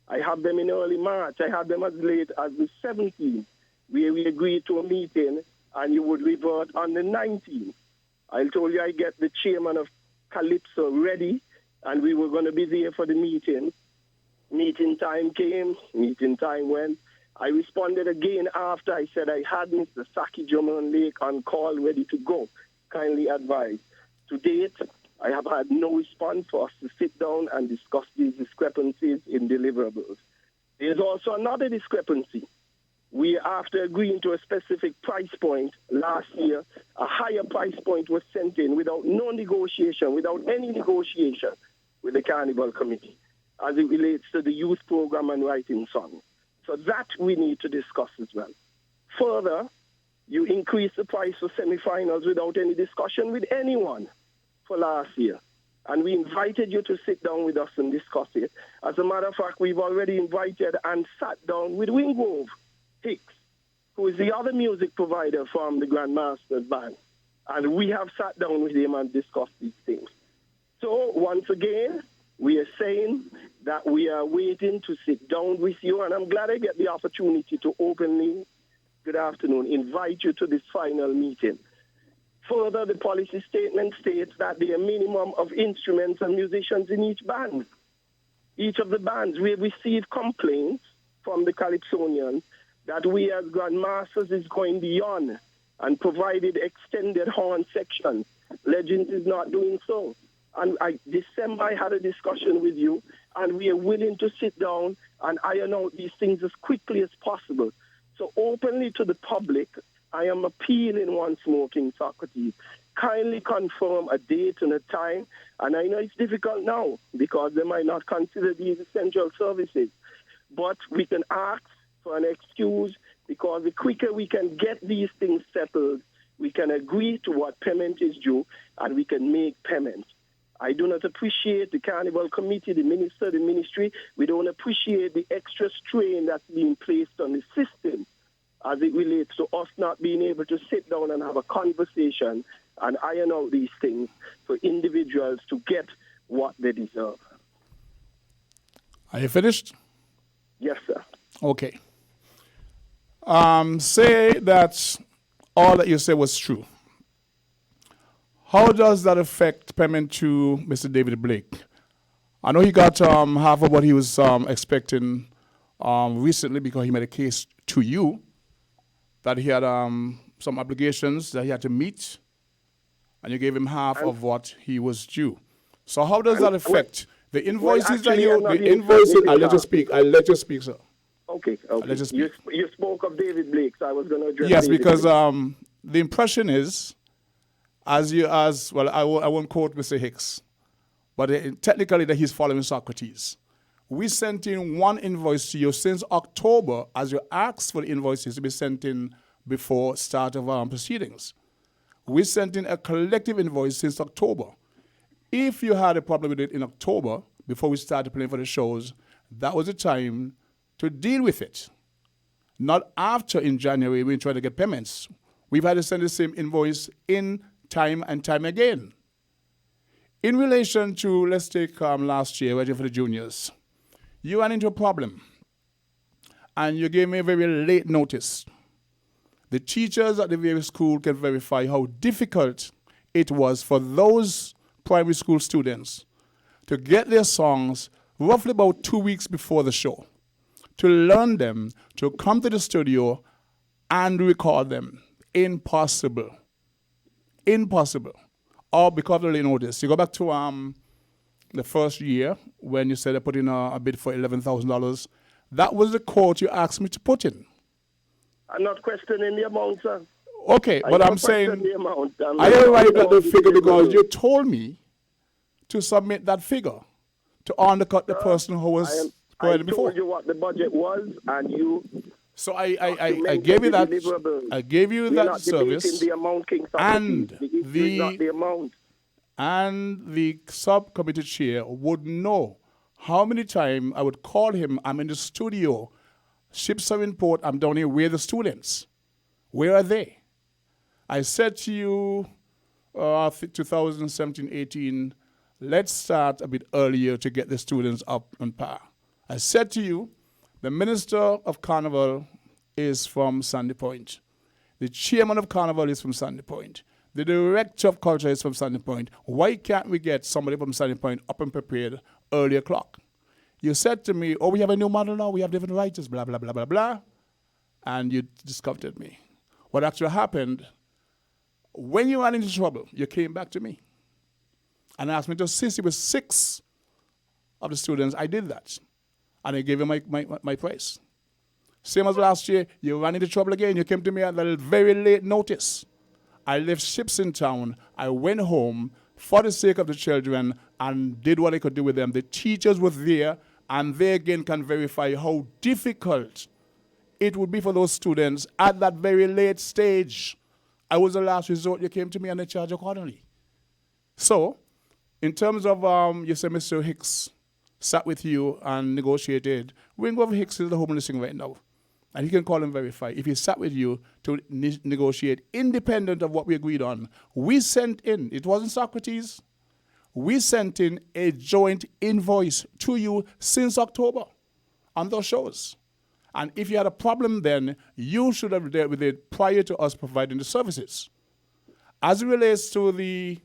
I have them in early March. I have them as late as the 17th, where we agreed to a meeting and you would revert on the 19th. I told you I get the chairman of Calypso ready, and we were going to be there for the meeting. Meeting time came, meeting time went. I responded again after I said I had Mr. Saki Joman Lake on call ready to go. Kindly advise. To date, I have had no response for us to sit down and discuss these discrepancies in deliverables. There's also another discrepancy. We, after agreeing to a specific price point last year, a higher price point was sent in without no negotiation, without any negotiation with the Carnival Committee as it relates to the youth program and writing songs. So that we need to discuss as well. Further, you increased the price for semifinals without any discussion with anyone for last year. And we invited you to sit down with us and discuss it. As a matter of fact, we've already invited and sat down with Wingrove Hicks, who is the other music provider from the Grandmasters Band. And we have sat down with him and discussed these things. So once again, we are saying that we are waiting to sit down with you, and I'm glad I get the opportunity to openly, good afternoon, invite you to this final meeting. Further, the policy statement states that there are a minimum of instruments and musicians in each band. Each of the bands, we have received complaints from the Calypsonians that we as Grandmasters is going beyond and provided extended horn sections. Legends is not doing so. And December, I had a discussion with you, and we are willing to sit down and iron out these things as quickly as possible. So openly to the public, I am appealing once more, King Socrates, kindly confirm a date and a time. And I know it's difficult now because they might not consider these essential services. But we can ask for an excuse because the quicker we can get these things settled, we can agree to what payment is due and we can make payments. I do not appreciate the Carnival Committee, the minister, the ministry. We don't appreciate the extra strain that's being placed on the system as it relates to us not being able to sit down and have a conversation and iron out these things for individuals to get what they deserve. Are you finished? Yes, sir. Okay. Say that all that you said was true. How does that affect payment to Mr. David Blake? I know he got half of what he was expecting recently because he made a case to you that he had some obligations that he had to meet, and you gave him half of what he was due. So how does that affect the invoices that I'll let you speak. I'll let you speak, sir. Okay. You spoke of David Blake, so I was going to address Yes, David because Blake. the impression is, I won't quote Mr. Hicks, but technically that he's following Socrates. We sent in one invoice to you since October, as you asked for the invoices to be sent in before start of proceedings. We sent in a collective invoice since October. If you had a problem with it in October, before we started playing for the shows, that was the time to deal with it. Not after in January when we tried to get payments. We've had to send the same invoice in time and time again. In relation to, let's take last year, waiting for the juniors, you ran into a problem and you gave me a very late notice. The teachers at the various school can verify how difficult it was for those primary school students to get their songs roughly about 2 weeks before the show, to learn them, to come to the studio and record them. Impossible. All because of the late notice. You go back to the first year when you said I put in a bid for $11,000. That was the quote you asked me to put in. I'm not questioning the amount, sir. Okay, but I'm saying I already got the figure because you told me to submit that figure to undercut the person who was provided before. I told you what the budget was, and you. So I gave you that. I gave you that service, the amount, King and the subcommittee chair would know how many times I would call him. I'm in the studio, Ships are in port. I'm down here. Where are the students? Where are they? I said to you, 2017-18, let's start a bit earlier to get the students up on par. I said to you, the Minister of Carnival is from Sandy Point. The Chairman of Carnival is from Sandy Point. The Director of Culture is from Sandy Point. Why can't we get somebody from Sandy Point up and prepared early o'clock? You said to me, oh, we have a new model now, we have different writers, blah, blah, blah, blah, blah. And you discomfited me. What actually happened, when you ran into trouble, you came back to me and asked me to assist you with 6 of the students. I did that. And I gave you my price. Same as last year, you ran into trouble again. You came to me at a very late notice. I left ships in town. I went home for the sake of the children and did what I could do with them. The teachers were there, and they again can verify how difficult it would be for those students at that very late stage. I was the last resort. You came to me and I charged accordingly. So, in terms of, you said Mr. Hicks sat with you and negotiated. Winnfm Hicks is the Home Minister right now. And he can call and verify. If he sat with you to negotiate independent of what we agreed on, we sent in, it wasn't Socrates, we sent in a joint invoice to you since October on those shows. And if you had a problem then, you should have dealt with it prior to us providing the services. As it relates to the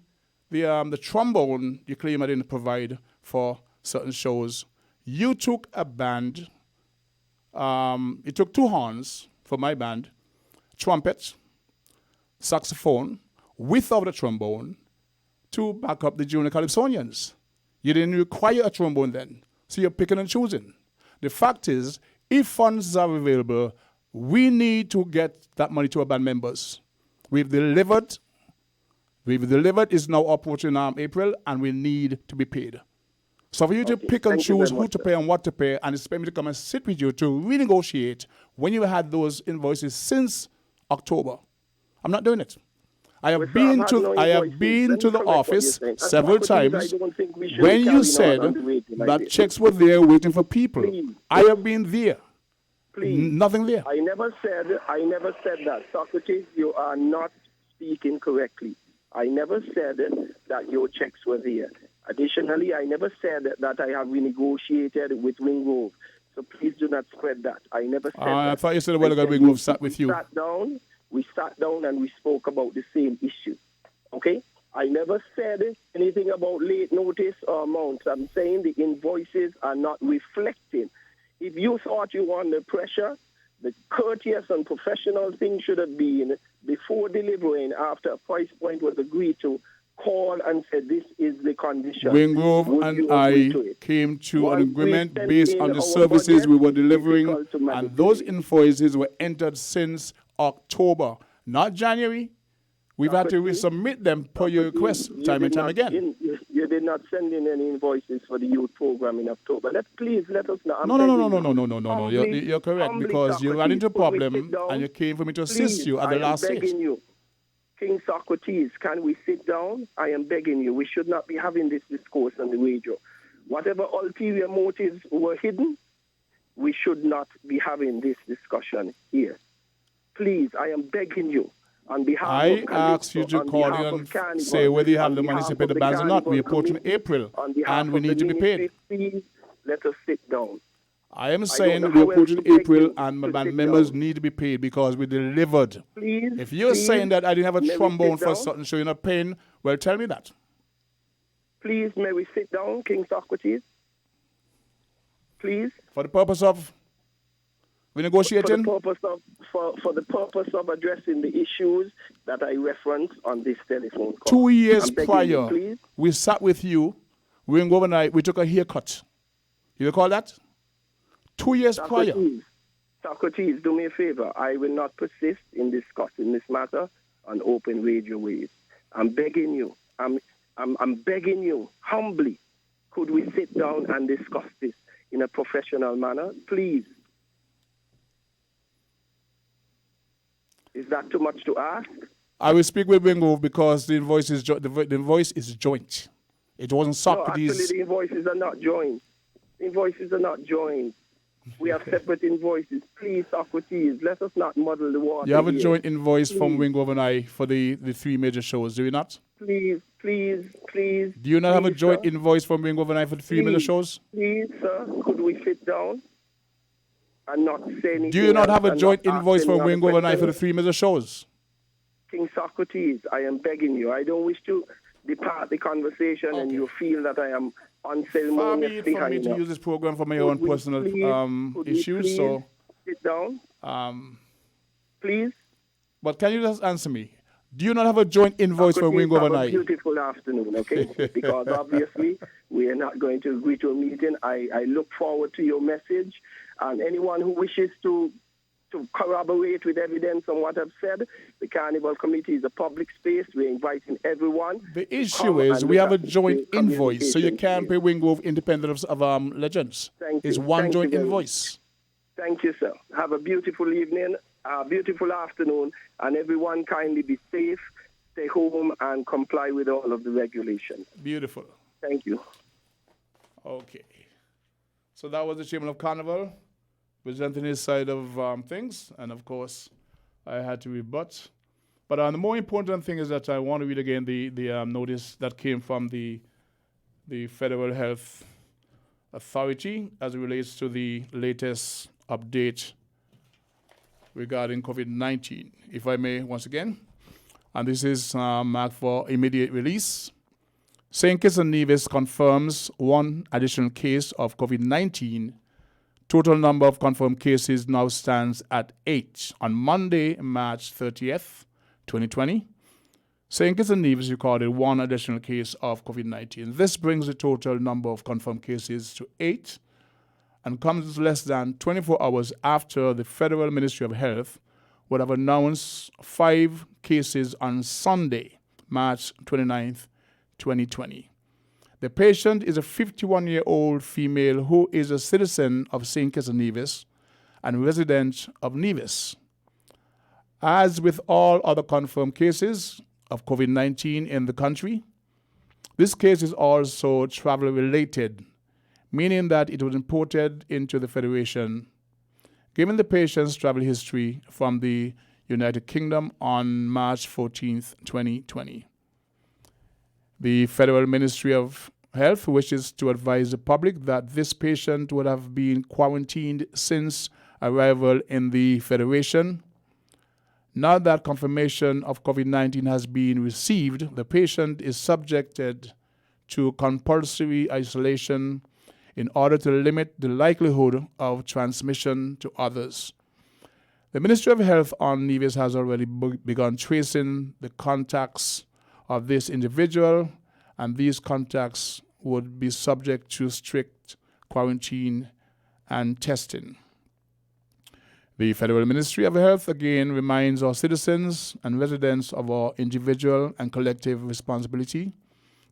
trombone you claim I didn't provide for certain shows, you took a band. It took 2 horns for my band, trumpet, saxophone, without a trombone, to back up the junior calypsonians. You didn't require a trombone then, so you're picking and choosing. The fact is, if funds are available, we need to get that money to our band members. We've delivered, it's now approaching April, and we need to be paid. So for you to pick and choose who to pay and what to pay, and expect me to come and sit with you to renegotiate when you had those invoices since October, I'm not doing it. I have been to the office several times when you said that checks were there waiting for people. I have been there. Nothing there. I never said that. Socrates, you are not speaking correctly. I never said that your checks were there. Additionally, I never said that I have renegotiated with Winnfm. So please do not spread that. I never said that. I thought you said Winnfm sat with you. We sat down and we spoke about the same issue. Okay? I never said anything about late notice or amounts. I'm saying the invoices are not reflecting. If you thought you were under pressure, the courteous and professional thing should have been, before delivering, after a price point was agreed to, call and say this is the condition. Winnfm and I came to an agreement based on the services we were delivering, and those invoices were entered since October, not January. We've had to resubmit them per your request time and time again. You did not send in any invoices for the youth program in October. Please let us know. No. You're correct, because you ran into a problem and you came for me to assist you at the last stage. You. King Socrates, can we sit down? I am begging you. We should not be having this discourse on the radio. Whatever ulterior motives were hidden, we should not be having this discussion here. Please, I am begging you. On behalf I asked you to call in and say whether you have the money to pay the bands or not. We're approaching April, and we need to be paid. Please, let us sit down. I am saying we're approaching April, and my band members need to be paid because we delivered. Please, if you're saying that I didn't have a trombone for something, so you're not paying, well, tell me that. Please, may we sit down, King Socrates? Please. For the purpose of renegotiating? For the purpose of addressing the issues that I referenced on this telephone call. 2 years prior, we sat with you, Winnfm and I, we took a haircut. You recall that? 2 years prior. Socrates, do me a favor. I will not persist in discussing this matter on open radio waves. I'm begging you. I'm begging you humbly. Could we sit down and discuss this in a professional manner? Please. Is that too much to ask? I will speak with Winnfm because the invoice is joint. It wasn't Socrates. No, actually, the invoices are not joined. The invoices are not joined. We have separate invoices. Please, Socrates, let us not muddle the water. You have a here. joint invoice from Wingrove and I for the three major shows, do you not? Please. Do you not have a joint invoice from Wingrove and I for the three major shows? Please, sir, could we sit down and not say anything? Do you not have a and joint not ask invoice from any other Wingrove and I for the questions? three major shows? King Socrates, I am begging you. I don't wish to depart the conversation and you feel that I am Far be it unceremoniously from me hanging to up. use this program for my Could own we personal could we issues. please So, sit down, please. but can you just answer me? Do you not have a joint invoice from Socrates, Wingrove have and a I? beautiful afternoon, okay? Because obviously we are not going to agree to a meeting. I look forward to your message, and anyone who wishes to corroborate with evidence on what I've said, the Carnival Committee is a public space. We're inviting everyone. The issue is we have a joint invoice, so you can't pay Wingrove independent of legends. Thank It's you. one Thank joint you very invoice. Thank you, sir. Have a beautiful evening, a beautiful afternoon, and everyone kindly be safe, stay home, and comply with all of the regulations. Beautiful. Thank you. Okay. So that was the chairman of Carnival presenting his side of things, and of course, I had to rebut. But the more important thing is that I want to read again the notice that came from the Federal Health Authority as it relates to the latest update regarding COVID-19. If I may, once again, and this is marked for immediate release. St. Kitts and Nevis confirms one additional case of COVID-19. Total number of confirmed cases now stands at 8. On Monday, March 30th, 2020, St. Kitts and Nevis recorded one additional case of COVID-19. This brings the total number of confirmed cases to 8 and comes less than 24 hours after the Federal Ministry of Health would have announced 5 cases on Sunday, March 29th, 2020. The patient is a 51-year-old female who is a citizen of St. Kitts and Nevis and resident of Nevis. As with all other confirmed cases of COVID-19 in the country, this case is also travel-related, meaning that it was imported into the Federation. Given the patient's travel history from the United Kingdom on March 14th, 2020. The Federal Ministry of Health wishes to advise the public that this patient would have been quarantined since arrival in the Federation. Now that confirmation of COVID-19 has been received, the patient is subjected to compulsory isolation in order to limit the likelihood of transmission to others. The Ministry of Health on Nevis has already begun tracing the contacts of this individual, and these contacts would be subject to strict quarantine and testing. The Federal Ministry of Health again reminds our citizens and residents of our individual and collective responsibility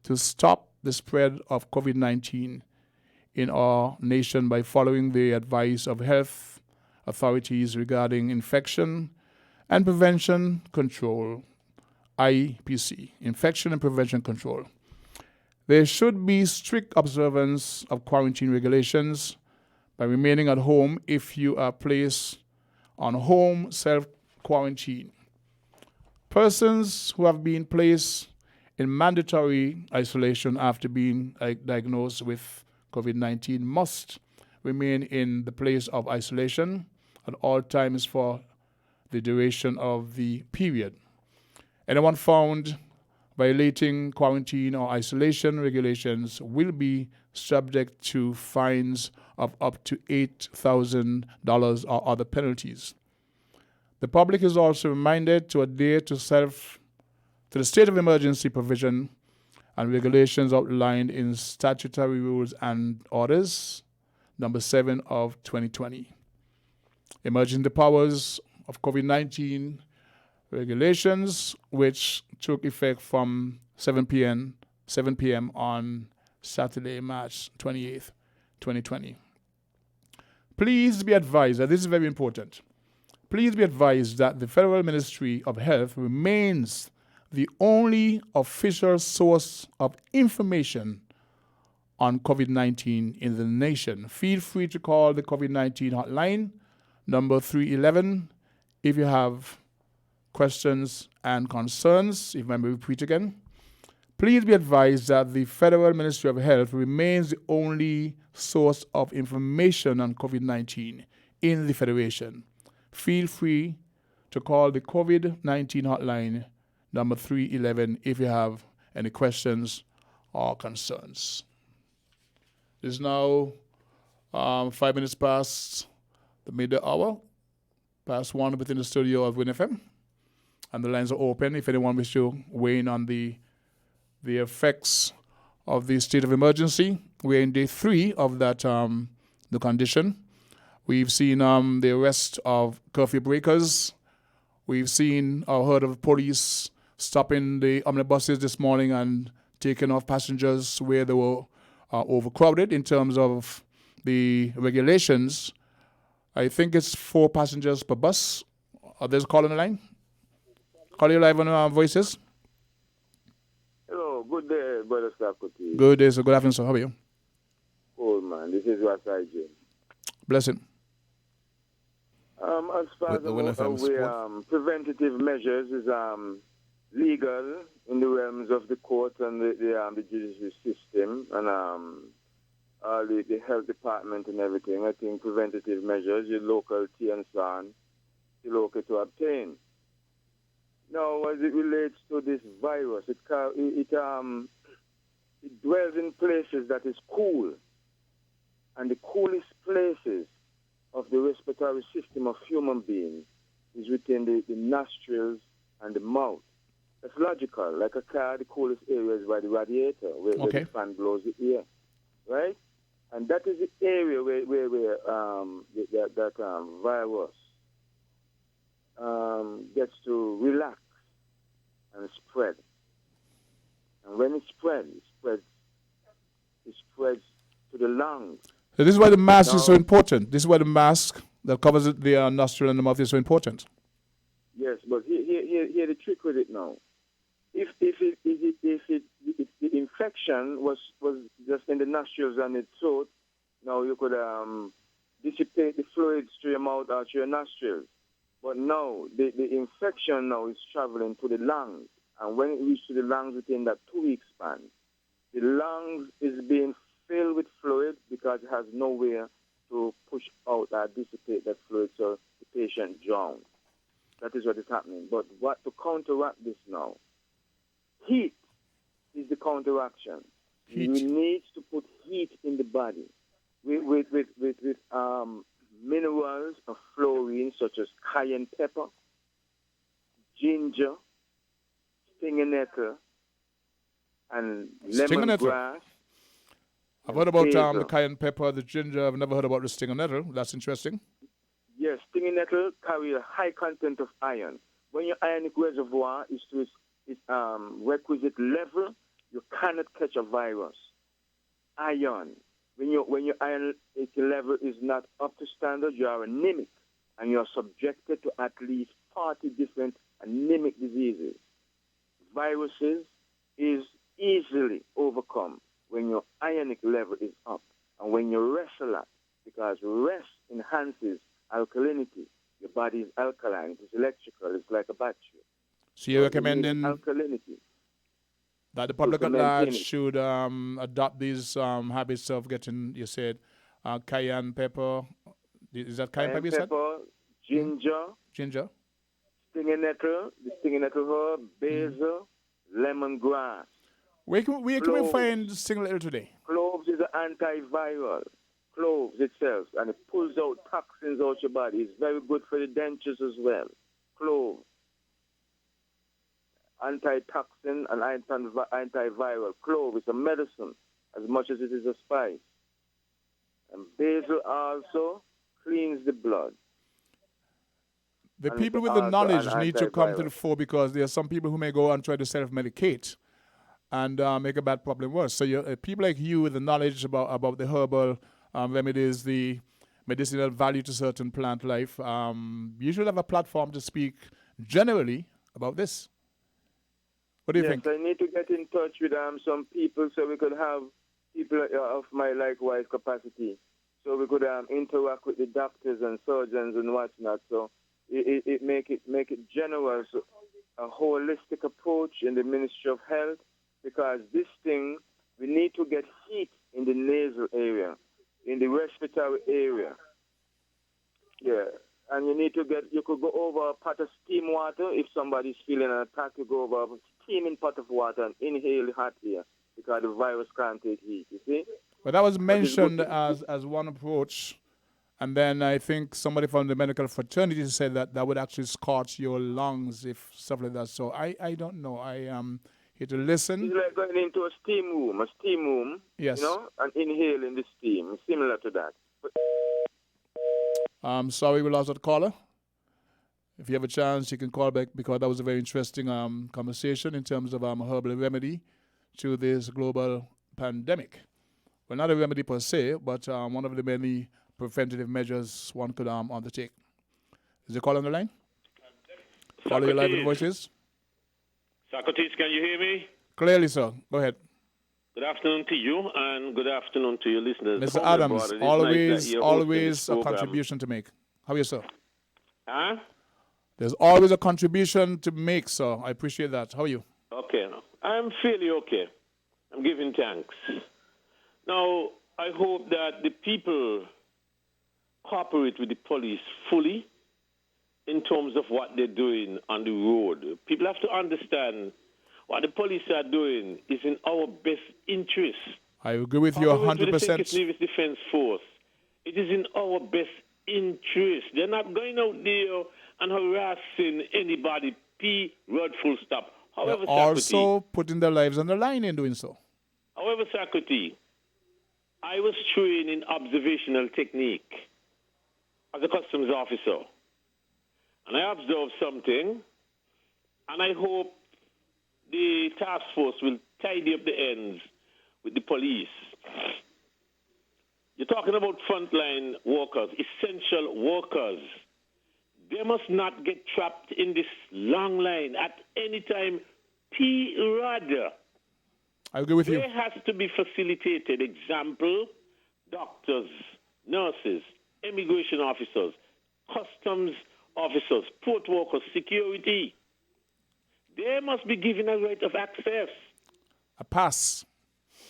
to stop the spread of COVID-19 in our nation by following the advice of health authorities regarding infection and prevention control, IPC, infection and prevention control. There should be strict observance of quarantine regulations by remaining at home if you are placed on home self-quarantine. Persons who have been placed in mandatory isolation after being diagnosed with COVID-19 must remain in the place of isolation at all times for the duration of the period. Anyone found violating quarantine or isolation regulations will be subject to fines of up to $8,000 or other penalties. The public is also reminded to adhere to the state of emergency provision and regulations outlined in statutory rules and orders, number 7 of 2020. Emergency powers of COVID-19 regulations, which took effect from 7 p.m. on Saturday, March 28th, 2020. Please be advised that this is very important. Please be advised that the Federal Ministry of Health remains the only official source of information on COVID-19 in the nation. Feel free to call the COVID-19 hotline, number 311, if you have questions and concerns. If I may repeat again, please be advised that the Federal Ministry of Health remains the only source of information on COVID-19 in the Federation. Feel free to call the COVID-19 hotline, number 311, if you have any questions or concerns. It is now 5 minutes past the midday hour, past 1 within the studio of Winnfm, and the lines are open if anyone wishes to weigh in on the effects of the state of emergency. We're in day 3 of that, the condition. We've seen the arrest of curfew breakers. We've seen or heard of police stopping the omnibuses this morning and taking off passengers where they were overcrowded in terms of the regulations. I think it's 4 passengers per bus. There's a call on the line. Call you live on Voices. Hello, good day, Brother Socrates. Good day, sir. Good afternoon, sir. How are you? Oh, man, this is Rasai James. Blessing. As far as I'm aware, preventative measures is legal in the realms of the court and the judicial system and the health department and everything. I think preventative measures, your local tea and so on, is okay to obtain. Now, as it relates to this virus, it dwells in places that is cool, and the coolest places of the respiratory system of human beings is within the nostrils and the mouth. That's logical. Like a car, the coolest area is by the radiator, where the fan blows the air, right? And that is the area where that virus gets to relax and spread. And when it spreads to the lungs. So this is why the mask is so important. This is why the mask that covers the nostril and the mouth is so important. Yes, but here the trick with it now. If the infection was just in the nostrils and its throat, now you could dissipate the fluids to your mouth or to your nostrils. But now the infection now is traveling to the lungs, and when it reaches the lungs within that 2-week span, the lungs is being filled with fluid because it has nowhere to push out or dissipate that fluid, so the patient drowns. That is what is happening. But what to counteract this now? Heat is the counteraction. You need to put heat in the body with minerals of fluorine such as cayenne pepper, ginger, stinging nettle, and lemongrass. I've heard about the cayenne pepper, the ginger. I've never heard about the stinging nettle. That's interesting. Yes, stinging nettle carry a high content of iron. When your ionic reservoir is to its requisite level, you cannot catch a virus. Iron. When your iron level is not up to standard, you are anemic, and you are subjected to at least 40 different anemic diseases. Viruses is easily overcome when your ionic level is up and when you rest a lot, because rest enhances alkalinity. Your body is alkaline, it is electrical, it's like a battery. So you're recommending alkalinity. That the public at large should adopt these habits of getting, you said, cayenne pepper. Is that cayenne pepper you said? Ginger, stinging nettle, the stinging nettle herb, basil, lemongrass. Where can we find stinging nettle today? Cloves is an antiviral. Cloves itself, and it pulls out toxins out your body. It's very good for the dentures as well. Cloves. Antitoxin and antiviral. Clove is a medicine as much as it is a spice. And basil also cleans the blood. The people with the knowledge need to come to the fore, because there are some people who may go and try to self-medicate and make a bad problem worse. So people like you with the knowledge about the herbal remedies, the medicinal value to certain plant life, you should have a platform to speak generally about this. What do you think? I need to get in touch with some people so we could have people of my likewise capacity. So we could interact with the doctors and surgeons and whatnot. So it make it generous, a holistic approach in the Ministry of Health, because this thing, we need to get heat in the nasal area, in the respiratory area. Yeah. And you could go over a pot of steam water. If somebody's feeling an attack, you go over a steaming pot of water and inhale hot air because the virus can't take heat, you see? But that was mentioned as one approach. And then I think somebody from the medical fraternity said that would actually scorch your lungs if stuff like that. So I don't know. I am here to listen. It's like going into a steam room, yes. You know, and inhaling the steam, similar to that. Sorry we lost that caller. If you have a chance, you can call back because that was a very interesting conversation in terms of herbal remedy to this global pandemic. Well, not a remedy per se, but one of the many preventative measures one could undertake. Is the call on the line? Caller, your live with voices. Socrates, can you hear me? Clearly, sir. Go ahead. Good afternoon to you, and good afternoon to your listeners. Mr. Adams, always a contribution to make. How are you, sir? Huh? There's always a contribution to make, sir. I appreciate that. How are you? Okay. I'm fairly okay. I'm giving thanks. Now, I hope that the people cooperate with the police fully in terms of what they're doing on the road. People have to understand what the police are doing is in our best interest. I agree with you 100%. Service Defense Force. It is in our best interest. They're not going out there and harassing anybody. Period, full stop. However, they're also putting their lives on the line in doing so. However, Socrates, I was trained in observational technique as a customs officer. And I observed something, and I hope the task force will tidy up the ends with the police. You're talking about frontline workers, essential workers. They must not get trapped in this long line at any time. Period. I agree with you. There has to be facilitated. Example, doctors, nurses, immigration officers, customs officers, port workers, security. They must be given a right of access. A pass.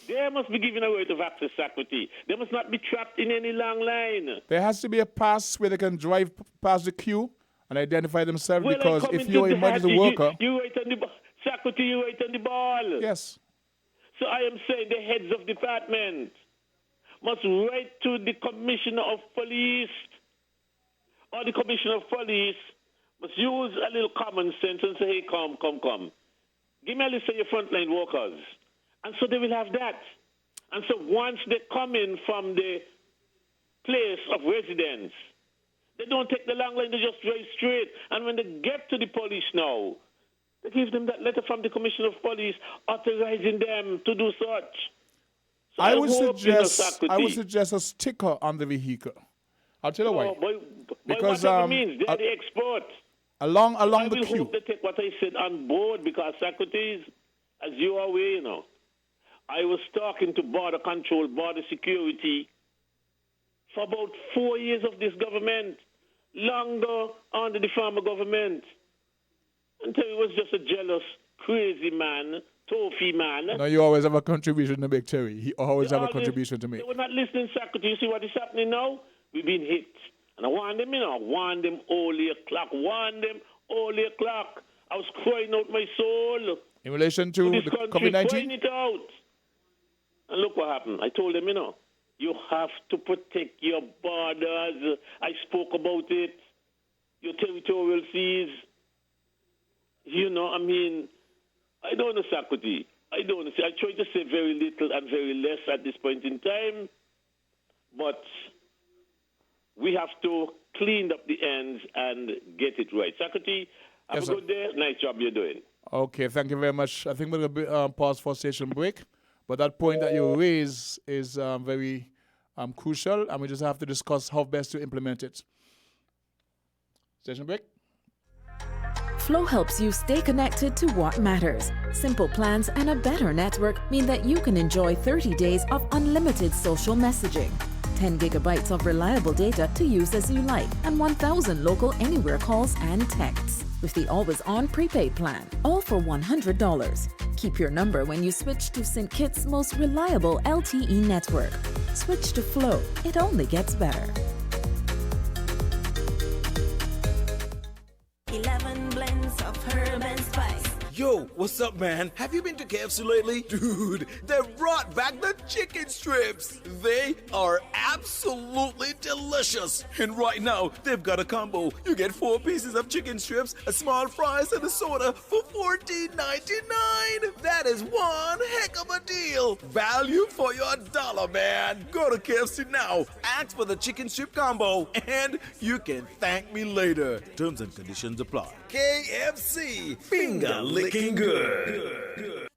They must be given a right of access, Socrates. They must not be trapped in any long line. There has to be a pass where they can drive past the queue and identify themselves, because if you're an emergency worker... You right on the Socrates, you right on the ball. Yes. So I am saying the heads of department must write to the commissioner of police, or the commissioner of police must use a little common sense and say, hey, come. Give me a list of your frontline workers. And so they will have that. And so once they come in from the place of residence, they don't take the long line, they just drive straight. And when they get to the police now, they give them that letter from the commissioner of police authorizing them to do such. So I would suggest a sticker on the vehicle. I'll tell you why. Because whatever means, they're the expert. Along the queue. I will hope they take what I said on board, because Socrates, as you are aware, you know, I was talking to border control, border security for about 4 years of this government, longer under the former government, until he was just a jealous, crazy man, toffee man. No, you always have a contribution to make, Terry. He always have a contribution to make. They were not listening, Socrates. You see what is happening now? We've been hit. And I warn them, warn them all o'clock. I was crying out my soul. In relation to the COVID-19? Crying it out. And look what happened. I told them, you have to protect your borders. I spoke about it. Your territorial seas. I don't know, Socrates. I don't know. I try to say very little and very less at this point in time. But we have to clean up the ends and get it right. Socrates, have a good day. Nice job you're doing. Okay, thank you very much. I think we're going to pause for station break. But that point that you raise is very crucial, and we just have to discuss how best to implement it. Station break. Flow helps you stay connected to what matters. Simple plans and a better network mean that you can enjoy 30 days of unlimited social messaging, 10 gigabytes of reliable data to use as you like, and 1,000 local anywhere calls and texts. With the always-on prepaid plan, all for $100. Keep your number when you switch to St. Kitts' most reliable LTE network. Switch to Flow. It only gets better. 11 blends of herb and spice. Yo, what's up, man? Have you been to KFC lately? Dude, they brought back the chicken strips. They are absolutely delicious. And right now, they've got a combo. You get 4 pieces of chicken strips, a small fries, and a soda for $14.99. That is one heck of a deal. Value for your dollar, man. Go to KFC now, ask for the chicken strip combo, and you can thank me later. Terms and conditions apply. KFC, finger licking good.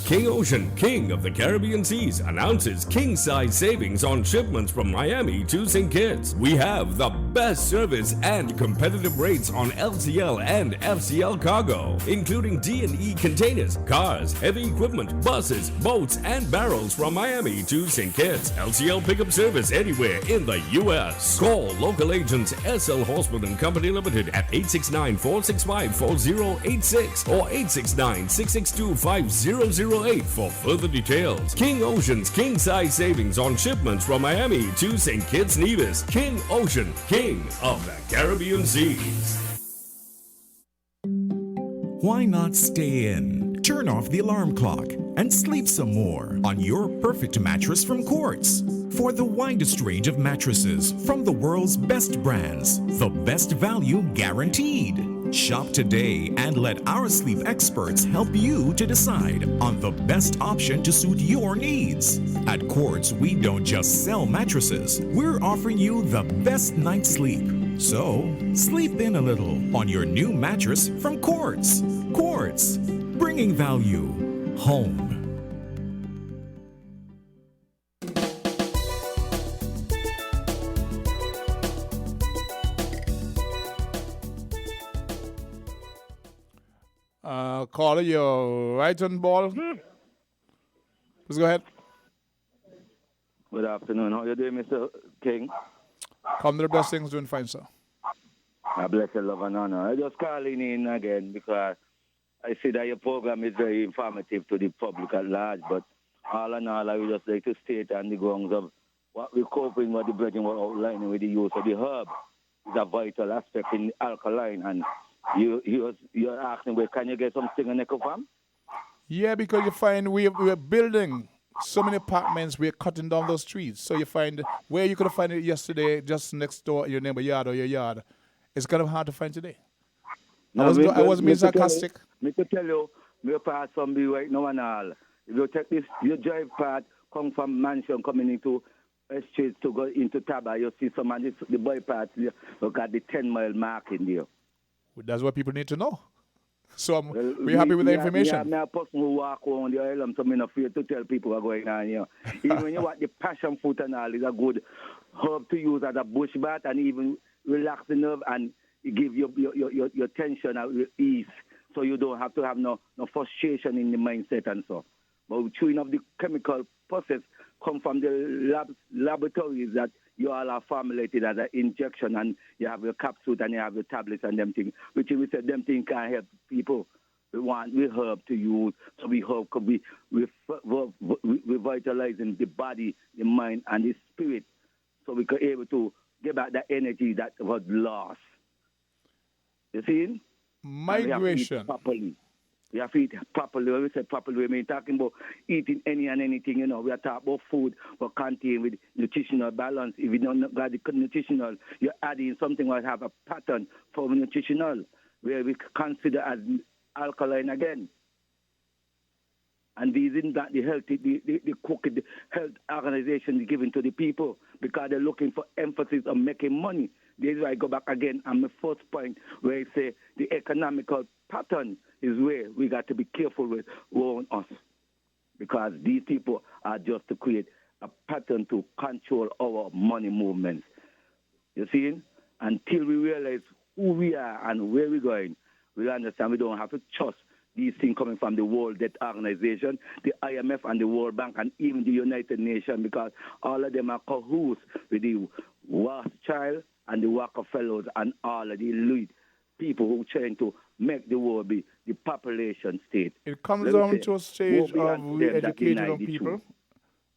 King Ocean, king of the Caribbean seas, announces king-size savings on shipments from Miami to St. Kitts. We have the best service and competitive rates on LCL and FCL cargo, including D&E containers, cars, heavy equipment, buses, boats, and barrels from Miami to St. Kitts. LCL pickup service anywhere in the U.S. Call local agents SL Horseman and Company Limited at 869-465-4086 or 869-662-5008 for further details. King Ocean's king-size savings on shipments from Miami to St. Kitts Nevis. King Ocean, king of the Caribbean seas. Why not stay in? Turn off the alarm clock and sleep some more on your perfect mattress from Quartz. For the widest range of mattresses from the world's best brands, the best value guaranteed. Shop today and let our sleep experts help you to decide on the best option to suit your needs. At Quartz, we don't just sell mattresses, we're offering you the best night's sleep. So, sleep in a little on your new mattress from Quartz. Quartz, bringing value home. Caller, you're right on ball. Please go ahead. Good afternoon. How are you doing, Mr. King? Come to the best things, doing fine, sir. I bless your love and honor. I just calling in again because I see that your program is very informative to the public at large, but all in all, I would just like to state on the grounds of what we're coping, what the brethren were outlining with the use of the herb is a vital aspect in the alkaline, and you're asking, where can you get something in Echo Farm? Yeah, because you find we're building so many apartments, we're cutting down those trees. So you find where you could have found it yesterday, just next door, your neighbor yard or your yard, it's kind of hard to find today. No, I wasn't being sarcastic. Me to tell you, we're pass from the right now and all. If you take this, your drive part, come from Mansion coming into streets to go into Taba, you see some of the boy parts, you got the 10-mile mark in there. That's what people need to know. So we're happy with the information. I'm a person who walk around the island, so I'm not afraid to tell people what's going on here. Even when you want the passion fruit and all, it's a good herb to use as a bush bath and even relax the nerve and give your tension and ease, so you don't have to have no frustration in the mindset and so. But chewing of the chemical process come from the laboratories that you all are formulated as an injection, and you have your capsules and you have your tablets and them things, which we said them things can help people. We herb to use, so we herb could be revitalizing the body, the mind, and the spirit, so we could able to get back that energy that was lost. You see? Migration. We have to eat properly. When we say properly, we mean talking about eating any and anything, you know. We are talking about food but contain with nutritional balance. If you don't got the nutritional, you're adding something that have a pattern for nutritional, where we consider as alkaline again. And these in that the health organization is giving to the people because they're looking for emphasis on making money. This is why I go back again on my first point where I say the economical pattern is where we got to be careful with around us, because these people are just to create a pattern to control our money movements. You see? Until we realize who we are and where we're going, we understand we don't have to trust these things coming from the World Debt Organization, the IMF and the World Bank, and even the United Nations, because all of them are cahoots with the Rothschild and the Rockefellers and all of the elite people who are trying to make the world be the population state. It comes down to a stage of re-educating our people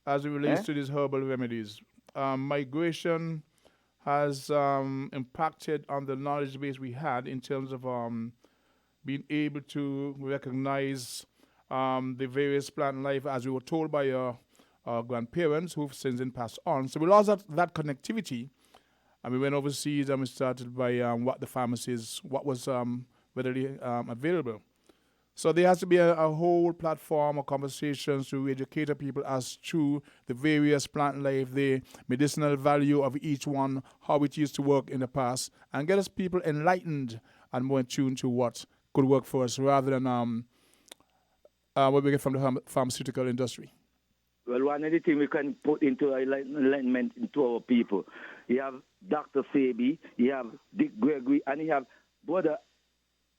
as it relates to these herbal remedies. Migration has impacted on the knowledge base we had in terms of being able to recognize the various plant life as we were told by our grandparents who've since then passed on. So we lost that connectivity, and we went overseas and we started by what the pharmacies, what was readily available. So there has to be a whole platform of conversations to educate the people as to the various plant life, the medicinal value of each one, how it used to work in the past, and get us people enlightened and more in tune to what could work for us rather than what we get from the pharmaceutical industry. Well, one of the things we can put into enlightenment into our people, you have Dr. Sabi, you have Dick Gregory, and you have Brother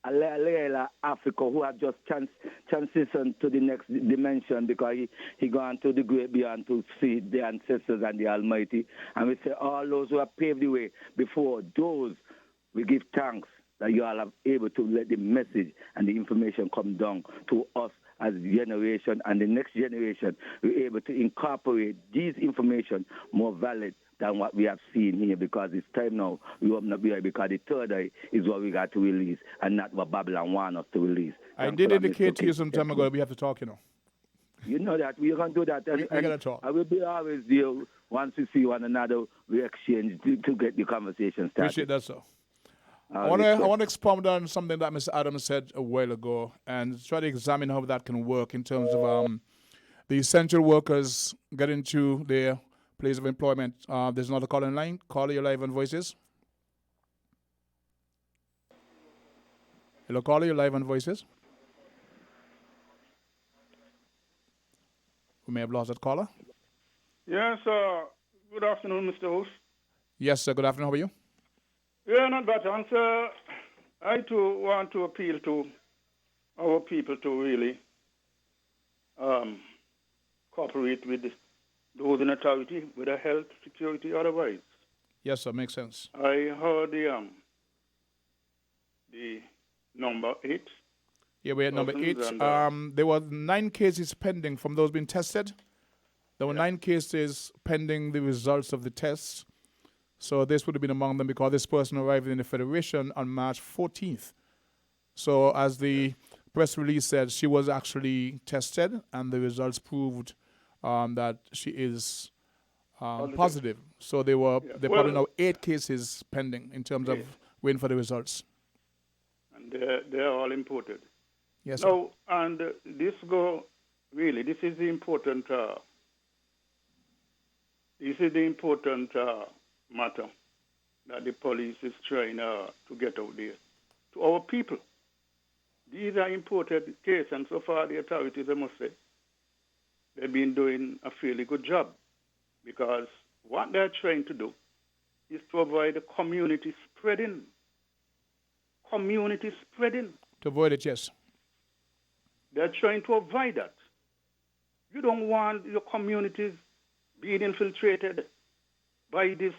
Alela Africa, who have just transitioned to the next dimension because he gone to the great beyond to see the ancestors and the Almighty. And we say all those who have paved the way before those, we give thanks that you all are able to let the message and the information come down to us as a generation, and the next generation, we're able to incorporate these information more valid than what we have seen here, because it's time now we open up here, because the third eye is what we got to release and not what Babylon wants us to release. I did indicate to you some time ago we have to talk, you know. You know that. We can do that. We're going to talk. I will be always there. Once we see one another, we exchange to get the conversation started. Appreciate that, sir. I want to expound on something that Mr. Adams said a while ago and try to examine how that can work in terms of the essential workers getting to their place of employment. There's another call in line. Caller, you're live on Voices. Hello, caller, you're live on Voices. We may have lost that caller. Yes, good afternoon, Mr. Host. Yes, sir. Good afternoon. How are you? Yeah, not bad. And I too want to appeal to our people to really cooperate with those in authority, whether health, security, otherwise. Yes, sir. Makes sense. I heard the number 8. Yeah, we're at number 8. There were 9 cases pending from those being tested. There were 9 cases pending the results of the tests. So this would have been among them because this person arrived in the Federation on March 14th. So as the press release said, she was actually tested and the results proved that she is positive. So there probably now 8 cases pending in terms of waiting for the results. And they're all imported. Yes, no, and this is the important matter that the police is trying to get out there to our people. These are imported cases, and so far the authorities, I must say, they've been doing a fairly good job, because what they're trying to do is to avoid the community spreading. Community spreading. To avoid it, yes. They're trying to avoid that. You don't want your communities being infiltrated by this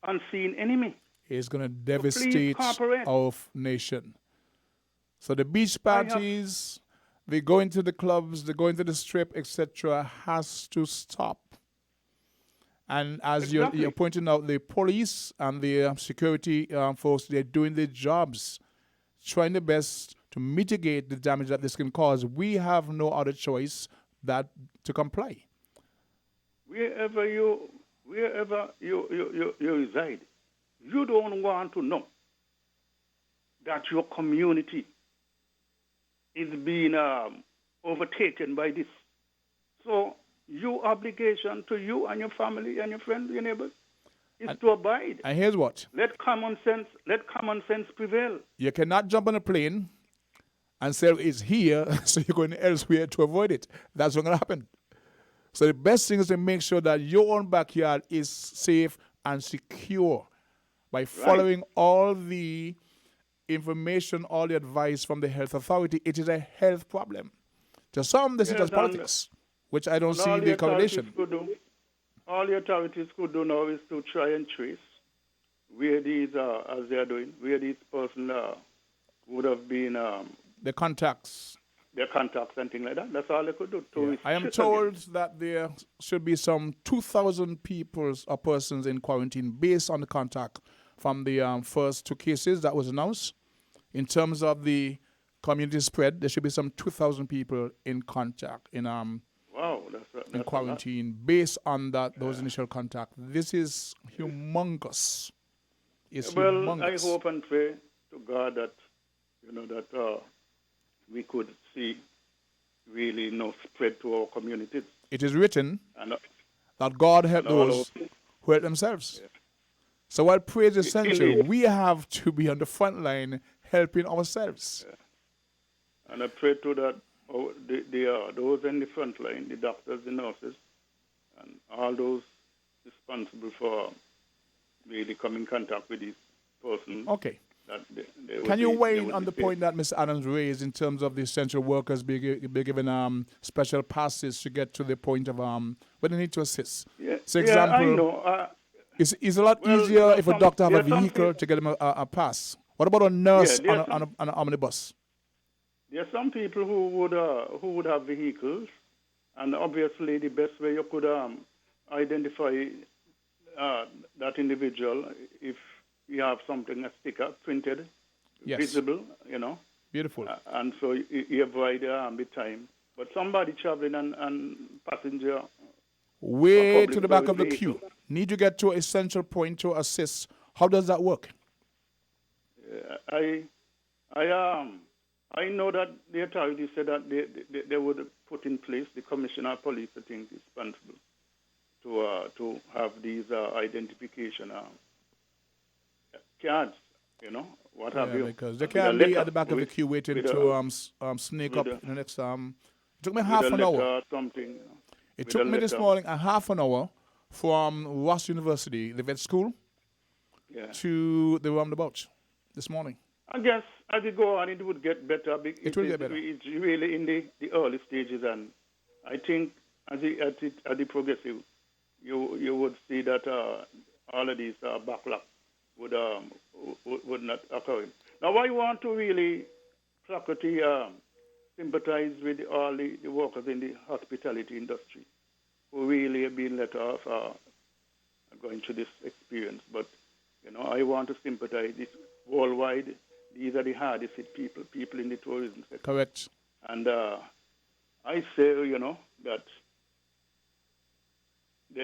unseen enemy. It's going to devastate our nation. So the beach parties, they go into the clubs, they go into the strip, etc., has to stop. And as you're pointing out, the police and the security folks, they're doing their jobs, trying their best to mitigate the damage that this can cause. We have no other choice than to comply. Wherever you reside, you don't want to know that your community is being overtaken by this. So your obligation to you and your family and your friends, your neighbors, is to abide. And here's what. Let common sense prevail. You cannot jump on a plane and say it's here, so you're going elsewhere to avoid it. That's not going to happen. So the best thing is to make sure that your own backyard is safe and secure by following all the information, all the advice from the health authority, it is a health problem. To some, this is just politics, which I don't see the correlation. All the authorities could do now is to try and trace where these as they are doing, where these persons would have been. The contacts. Their contacts and things like that. That's all they could do. I am told that there should be some 2,000 people or persons in quarantine based on the contact from the first 2 cases that was announced. In terms of the community spread, there should be some 2,000 people in contact in that's quarantine based on those initial contacts. This is humongous. It's humongous. I hope and pray to God that we could see really no spread to our communities. It is written that God help those who help themselves. Yeah. So while praise is essential, we have to be on the front line helping ourselves. Yeah. And I pray to that those in the front line, the doctors, the nurses, and all those responsible for really coming in contact with these persons. Okay. Can you weigh on the point that Mr. Adams raised in terms of the essential workers be given special passes to get to the point of when they need to assist? For example, I know. It's a lot easier if a doctor have a vehicle to get them a pass. What about a nurse on an omnibus? There are some people who would have vehicles, and obviously the best way you could identify that individual if you have something, a sticker printed, visible, Beautiful. And so you avoid the time. But somebody traveling and passenger. Way to the back of the queue. Need to get to an essential point to assist. How does that work? I know that the authorities said that they would put in place the commissioner of police, I think, responsible to have these identification cards, what have you. Because they can't be at the back of the queue waiting to sneak up in the next. It took me half an hour. It took me this morning a half an hour from Ross University, the vet school, to the roundabout this morning. I guess as you go on, it would get better. It will get better. It's really in the early stages, and I think as the progressive, you would see that all of these backlog would not occur. Now, I want to really Socrates sympathize with all the workers in the hospitality industry who really have been let off going through this experience. But, I want to sympathize this worldwide. These are the hardest hit people in the tourism sector. Correct. And I say, that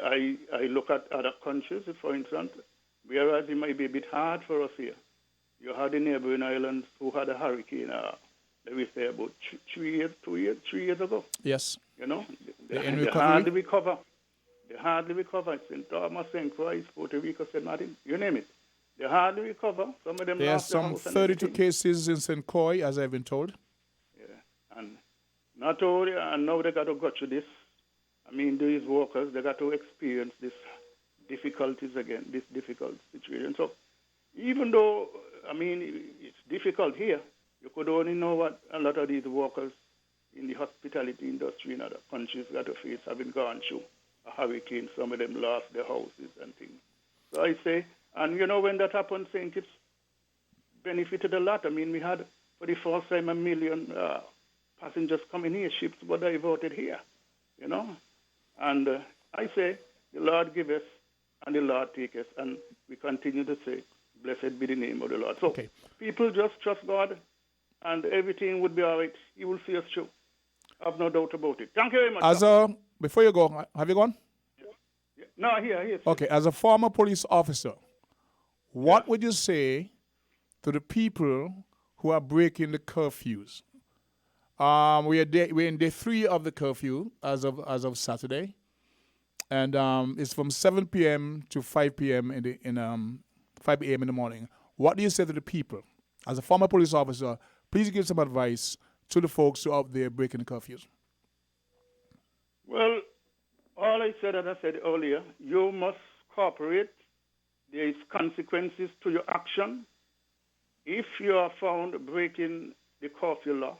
I look at other countries, for instance, whereas it might be a bit hard for us here. You had the neighboring islands who had a hurricane, let me say, about 3 years ago. Yes. They hardly recover. They hardly recover. St. Thomas, St. Croix, Puerto Rico, St. Martin, you name it. They hardly recover. Some of them there are some 32 cases in St. Croix, as I've been told. Yeah. And not only, and now they got to go through this. I mean, these workers, they got to experience this difficulties again, this difficult situation. So even though, it's difficult here, you could only know what a lot of these workers in the hospitality industry in other countries got to face, having gone through a hurricane. Some of them lost their houses and things. So I say, and when that happened, St. Kitts benefited a lot. We had, for the first time, 1 million passengers coming here. Ships were diverted here, And I say, the Lord give us and the Lord take us. And we continue to say, blessed be the name of the Lord. So people just trust God, and everything would be all right. He will see us through. I have no doubt about it. Thank you very much. Before you go, have you gone? Yeah. No, here. Okay, as a former police officer, what would you say to the people who are breaking the curfews? We're in day 3 of the curfew as of Saturday, and it's from 7 p.m. to 5 p.m. in 5 a.m. in the morning. What do you say to the people? As a former police officer, please give some advice to the folks who are out there breaking the curfews. Well, all I said, as I said earlier, you must cooperate. There is consequences to your action. if you are found breaking the curfew law,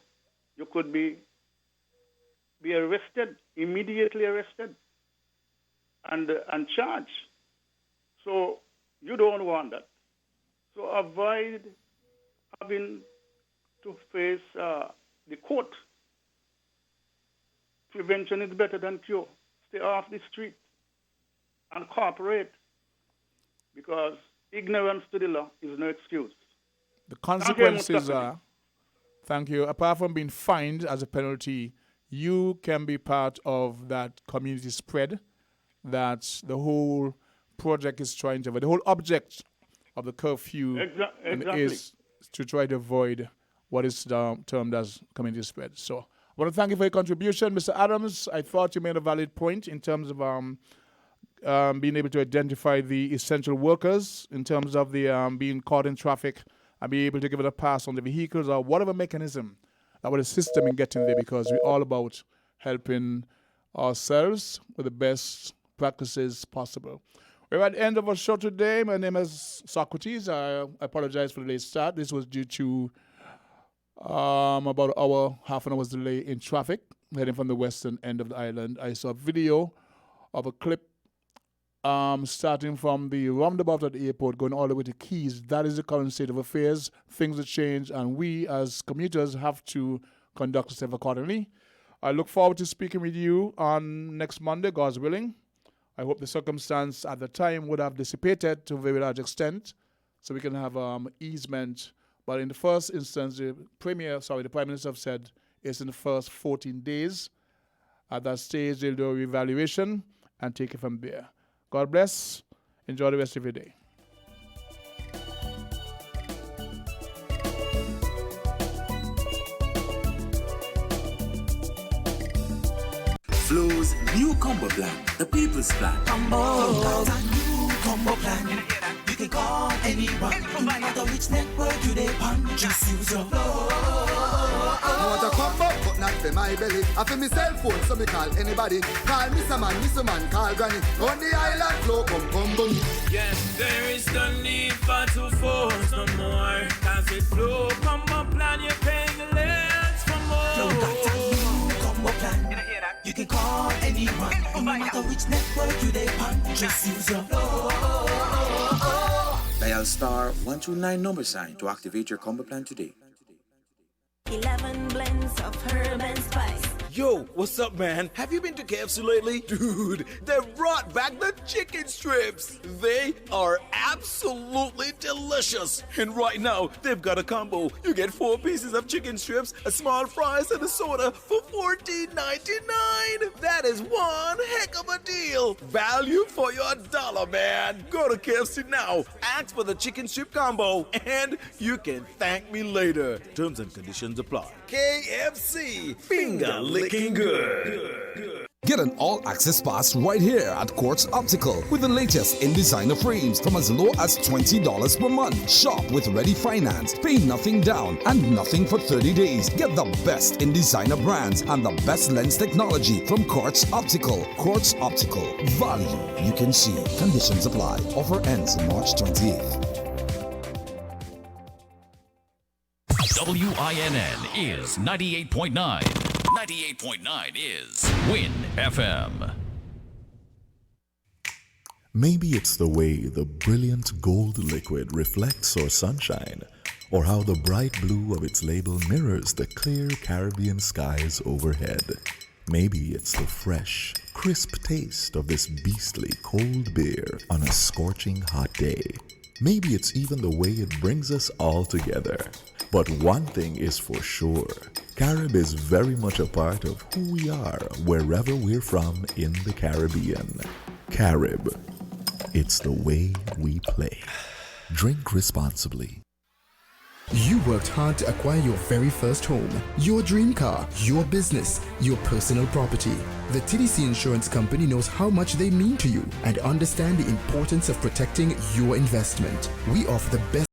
you could be arrested, immediately arrested, and charged. So you don't want that. So avoid having to face the court. Prevention is better than cure. Stay off the street and cooperate, because ignorance to the law is no excuse. The consequences are, thank you, apart from being fined as a penalty, you can be part of that community spread that the whole project is trying to avoid. The whole object of the curfew is to try to avoid what is termed as community spread. So I want to thank you for your contribution, Mr. Adams. I thought you made a valid point in terms of being able to identify the essential workers, in terms of the being caught in traffic and be able to give it a pass on the vehicles or whatever mechanism that would assist them in getting there, because we're all about helping ourselves with the best practices possible. We're at the end of our show today. My name is Socrates. I apologize for the late start. This was due to about an hour, half an hour's delay in traffic heading from the western end of the island. I saw a video of a clip starting from the roundabout at the airport going all the way to Keys. That is the current state of affairs. Things have changed, and we as commuters have to conduct ourselves accordingly. I look forward to speaking with you on next Monday, God's willing. I hope the circumstance at the time would have dissipated to a very large extent, so we can have easement. But in the first instance, the Prime Minister have said it's in the first 14 days. At that stage, they'll do a reevaluation and take it from there. God bless. Enjoy the rest of your day. Flo's new combo plan, the people's plan. Combo plan. You can call anyone, no matter which network you they on. Just use your Flow. I want a combo, but not for my belly. I feel me cell phone, so me call anybody. Call Mr. Man, call Granny. On the island, Flow, come me. Yes, there is no need for to force no more. Cause with Flow combo plan, you're paying less for more. Flow got a new combo plan. You can call anyone, no matter which network you they on. Just use your Flow. Dial star 129 number sign to activate your combo plan today. 11 blends of herb and spice. Yo, what's up, man? Have you been to KFC lately? Dude, they brought back the chicken strips. They are absolutely delicious. And right now, they've got a combo. You get 4 pieces of chicken strips, a small fries, and a soda for $14.99. That is one heck of a deal. Value for your dollar, man. Go to KFC now, ask for the chicken strip combo, and you can thank me later. Terms and conditions apply. KFC, finger licking good. Get an all-access pass right here at Quartz Optical with the latest in designer frames from as low as $20 per month. Shop with ready finance, pay nothing down and nothing for 30 days. Get the best in designer brands and the best lens technology from Quartz Optical. Quartz Optical. Value you can see. Conditions apply. Offer ends March 28th. WINN is 98.9. 98.9 is Win FM. Maybe it's the way the brilliant gold liquid reflects our sunshine, or how the bright blue of its label mirrors the clear Caribbean skies overhead. Maybe it's the fresh, crisp taste of this beastly cold beer on a scorching hot day. Maybe it's even the way it brings us all together. But one thing is for sure, Carib is very much a part of who we are wherever we're from in the Caribbean. Carib, it's the way we play. Drink responsibly. You worked hard to acquire your very first home, your dream car, your business, your personal property. The TDC Insurance Company knows how much they mean to you and understand the importance of protecting your investment. We offer the best